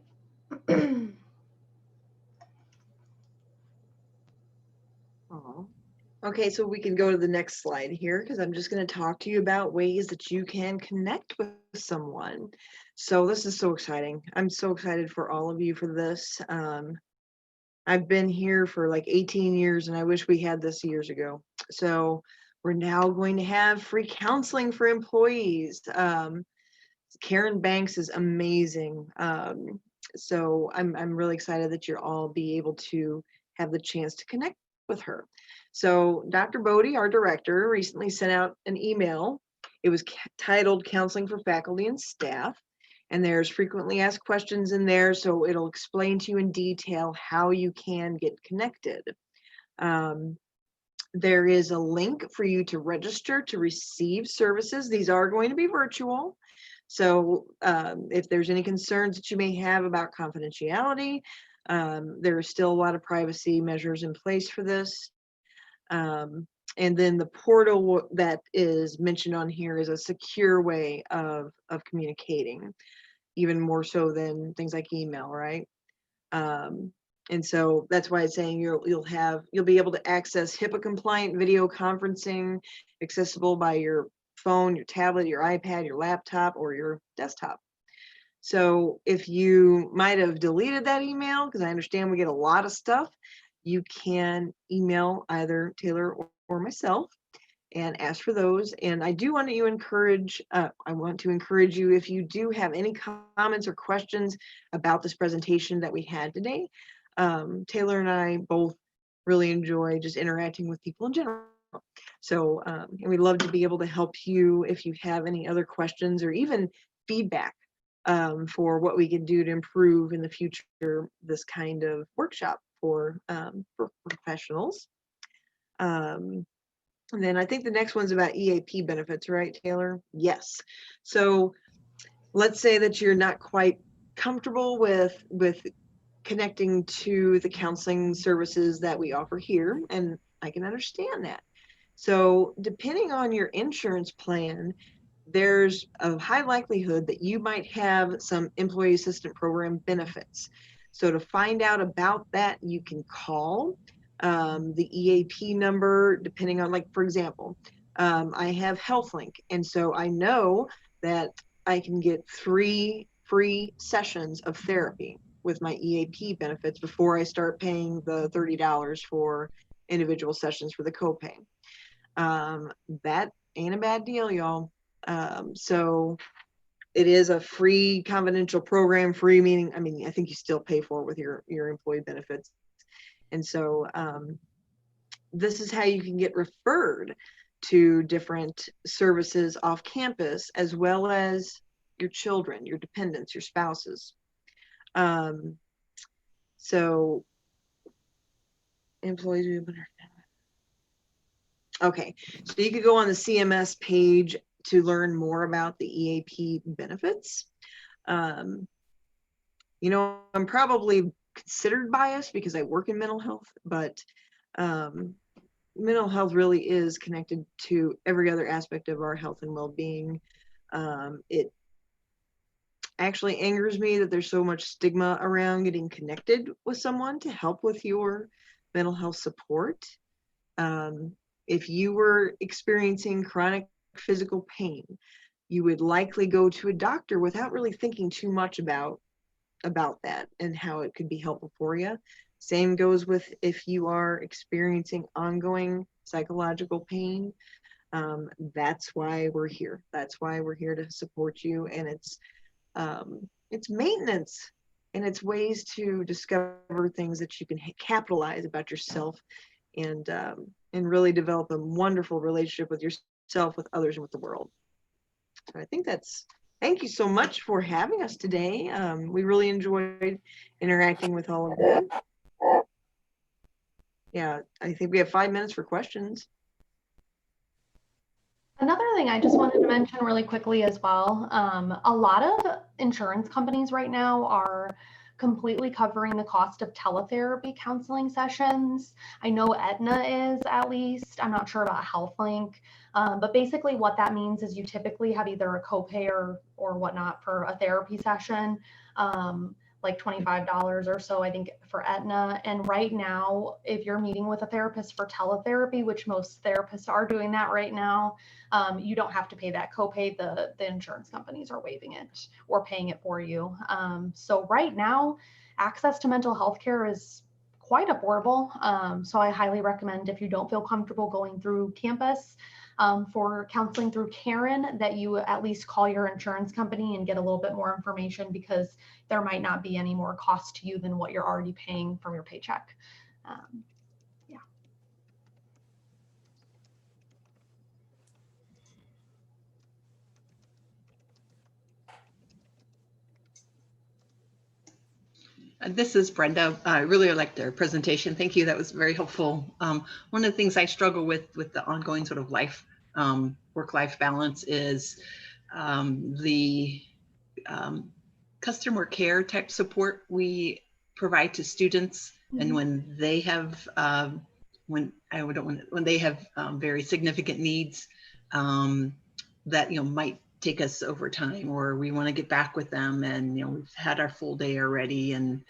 Okay, so we can go to the next slide here because I'm just going to talk to you about ways that you can connect with someone. So this is so exciting. I'm so excited for all of you for this. I've been here for like 18 years and I wish we had this years ago. So we're now going to have free counseling for employees. Karen Banks is amazing. So I'm really excited that you'll all be able to have the chance to connect with her. So Dr. Bodie, our director, recently sent out an email. It was titled Counseling for Faculty and Staff. And there's frequently asked questions in there. So it'll explain to you in detail how you can get connected. There is a link for you to register to receive services. These are going to be virtual. So if there's any concerns that you may have about confidentiality, there are still a lot of privacy measures in place for this. And then the portal that is mentioned on here is a secure way of communicating, even more so than things like email, right? And so that's why it's saying you'll be able to access HIPAA compliant video conferencing accessible by your phone, your tablet, your iPad, your laptop, or your desktop. So if you might have deleted that email, because I understand we get a lot of stuff, you can email either Taylor or myself and ask for those. And I do want to encourage you, if you do have any comments or questions about this presentation that we had today. Taylor and I both really enjoy just interacting with people in general. So, and we'd love to be able to help you if you have any other questions or even feedback for what we can do to improve in the future, this kind of workshop for professionals. And then I think the next one's about EAP benefits, right, Taylor? Yes. So let's say that you're not quite comfortable with connecting to the counseling services that we offer here, and I can understand that. So depending on your insurance plan, there's a high likelihood that you might have some employee assistance program benefits. So to find out about that, you can call the EAP number, depending on, like, for example, I have HealthLink, and so I know that I can get 3 free sessions of therapy with my EAP benefits before I start paying the $30 for individual sessions for the copay. That ain't a bad deal, y'all. So it is a free confidential program. Free meaning, I mean, I think you still pay for it with your employee benefits. And so this is how you can get referred to different services off campus, as well as your children, your dependents, your spouses. So employees, okay, so you could go on the CMS page to learn more about the EAP benefits. You know, I'm probably considered biased because I work in mental health, but mental health really is connected to every other aspect of our health and well-being. It actually angers me that there's so much stigma around getting connected with someone to help with your mental health support. If you were experiencing chronic physical pain, you would likely go to a doctor without really thinking too much about that and how it could be helpful for you. Same goes with if you are experiencing ongoing psychological pain. That's why we're here. That's why we're here to support you. And it's maintenance, and it's ways to discover things that you can capitalize about yourself, and really develop a wonderful relationship with yourself, with others, and with the world. So I think thank you so much for having us today. We really enjoyed interacting with all of you. Yeah, I think we have 5 minutes for questions. Another thing I just wanted to mention really quickly as well, a lot of insurance companies right now are completely covering the cost of teletherapy counseling sessions. I know Aetna is, at least. I'm not sure about HealthLink, but basically what that means is you typically have either a copay or whatnot for a therapy session, like $25 or so, I think, for Aetna. And right now, if you're meeting with a therapist for teletherapy, which most therapists are doing that right now, you don't have to pay that copay. The insurance companies are waiving it or paying it for you. So right now, access to mental health care is quite affordable. So I highly recommend, if you don't feel comfortable going through campus, for counseling through Karen, that you at least call your insurance company and get a little bit more information, because there might not be any more cost to you than what you're already paying from your paycheck. Yeah. This is Brenda. I really liked their presentation. Thank you. That was very helpful. One of the things I struggle with the ongoing sort of work-life balance is the customer care type support we provide to students. And when they have when they have very significant needs that might take us over time, or we want to get back with them, and we've had our full day already, and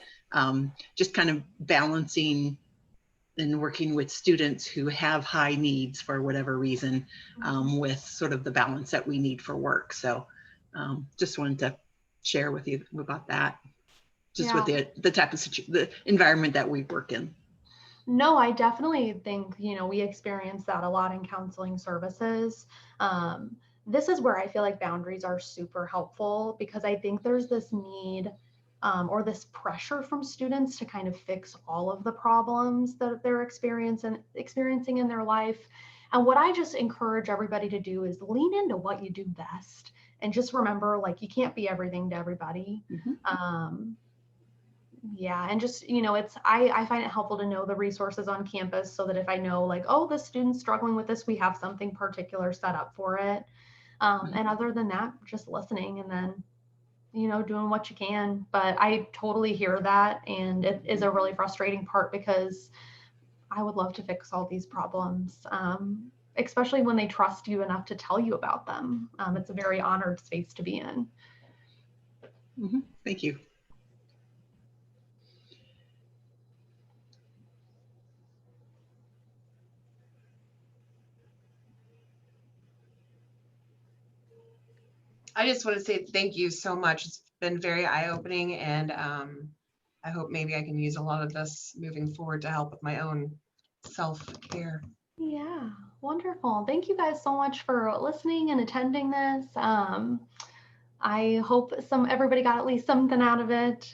just kind of balancing and working with students who have high needs for whatever reason, with sort of the balance that we need for work. So just wanted to share with you about that, just with the type of the environment that we work in. No, I definitely think, we experience that a lot in counseling services. This is where I feel like boundaries are super helpful, because I think there's this need or this pressure from students to kind of fix all of the problems that they're experiencing in their life. And what I just encourage everybody to do is lean into what you do best, and just remember, like, you can't be everything to everybody. Yeah, and just, I find it helpful to know the resources on campus, so that if I know, like, oh, this student's struggling with this, we have something particular set up for it. And other than that, just listening, and then, doing what you can. But I totally hear that. And it is a really frustrating part, because I would love to fix all these problems, especially when they trust you enough to tell you about them. It's a very honored space to be in. Thank you. I just want to say thank you so much. It's been very eye-opening, and I hope maybe I can use a lot of this moving forward to help with my own self-care. Yeah, wonderful. Thank you guys so much for listening and attending this. I hope everybody got at least something out of it,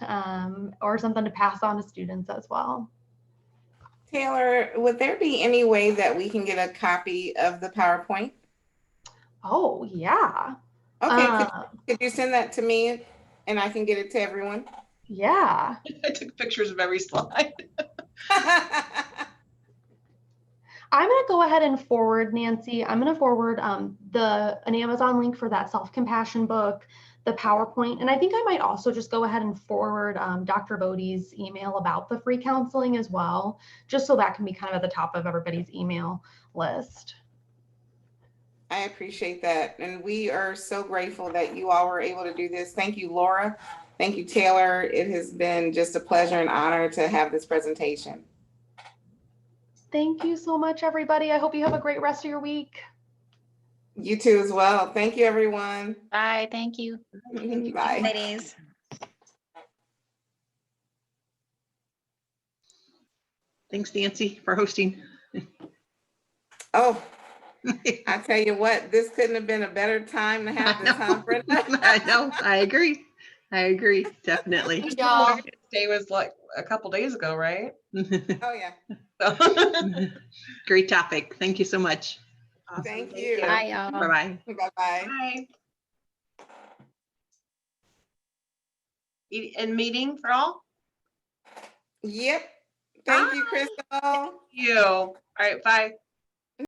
or something to pass on to students as well. Taylor, would there be any way that we can get a copy of the PowerPoint? Oh, yeah. Okay, could you send that to me and I can get it to everyone? Yeah. I took pictures of every slide. I'm going to go ahead and forward, Nancy. I'm going to forward an Amazon link for that self-compassion book, the PowerPoint, and I think I might also just go ahead and forward Dr. Bodie's email about the free counseling as well, just so that can be kind of at the top of everybody's email list. I appreciate that. And we are so grateful that you all were able to do this. Thank you, Laura. Thank you, Taylor. It has been just a pleasure and honor to have this presentation. Thank you so much, everybody. I hope you have a great rest of your week. You too as well. Thank you, everyone. Bye. Thank you. Bye. Ladies. Thanks, Nancy, for hosting. Oh, I tell you what, this couldn't have been a better time to have this, huh, Brenda? I know. I agree. Definitely. Day was like a couple days ago, right? Oh, yeah. So. Great topic. Thank you so much. Awesome. Thank you. Bye, y'all. Bye-bye. Bye-bye. Bye. And meeting for all? Yep. Thank you, Crystal. Thank you. All right, bye.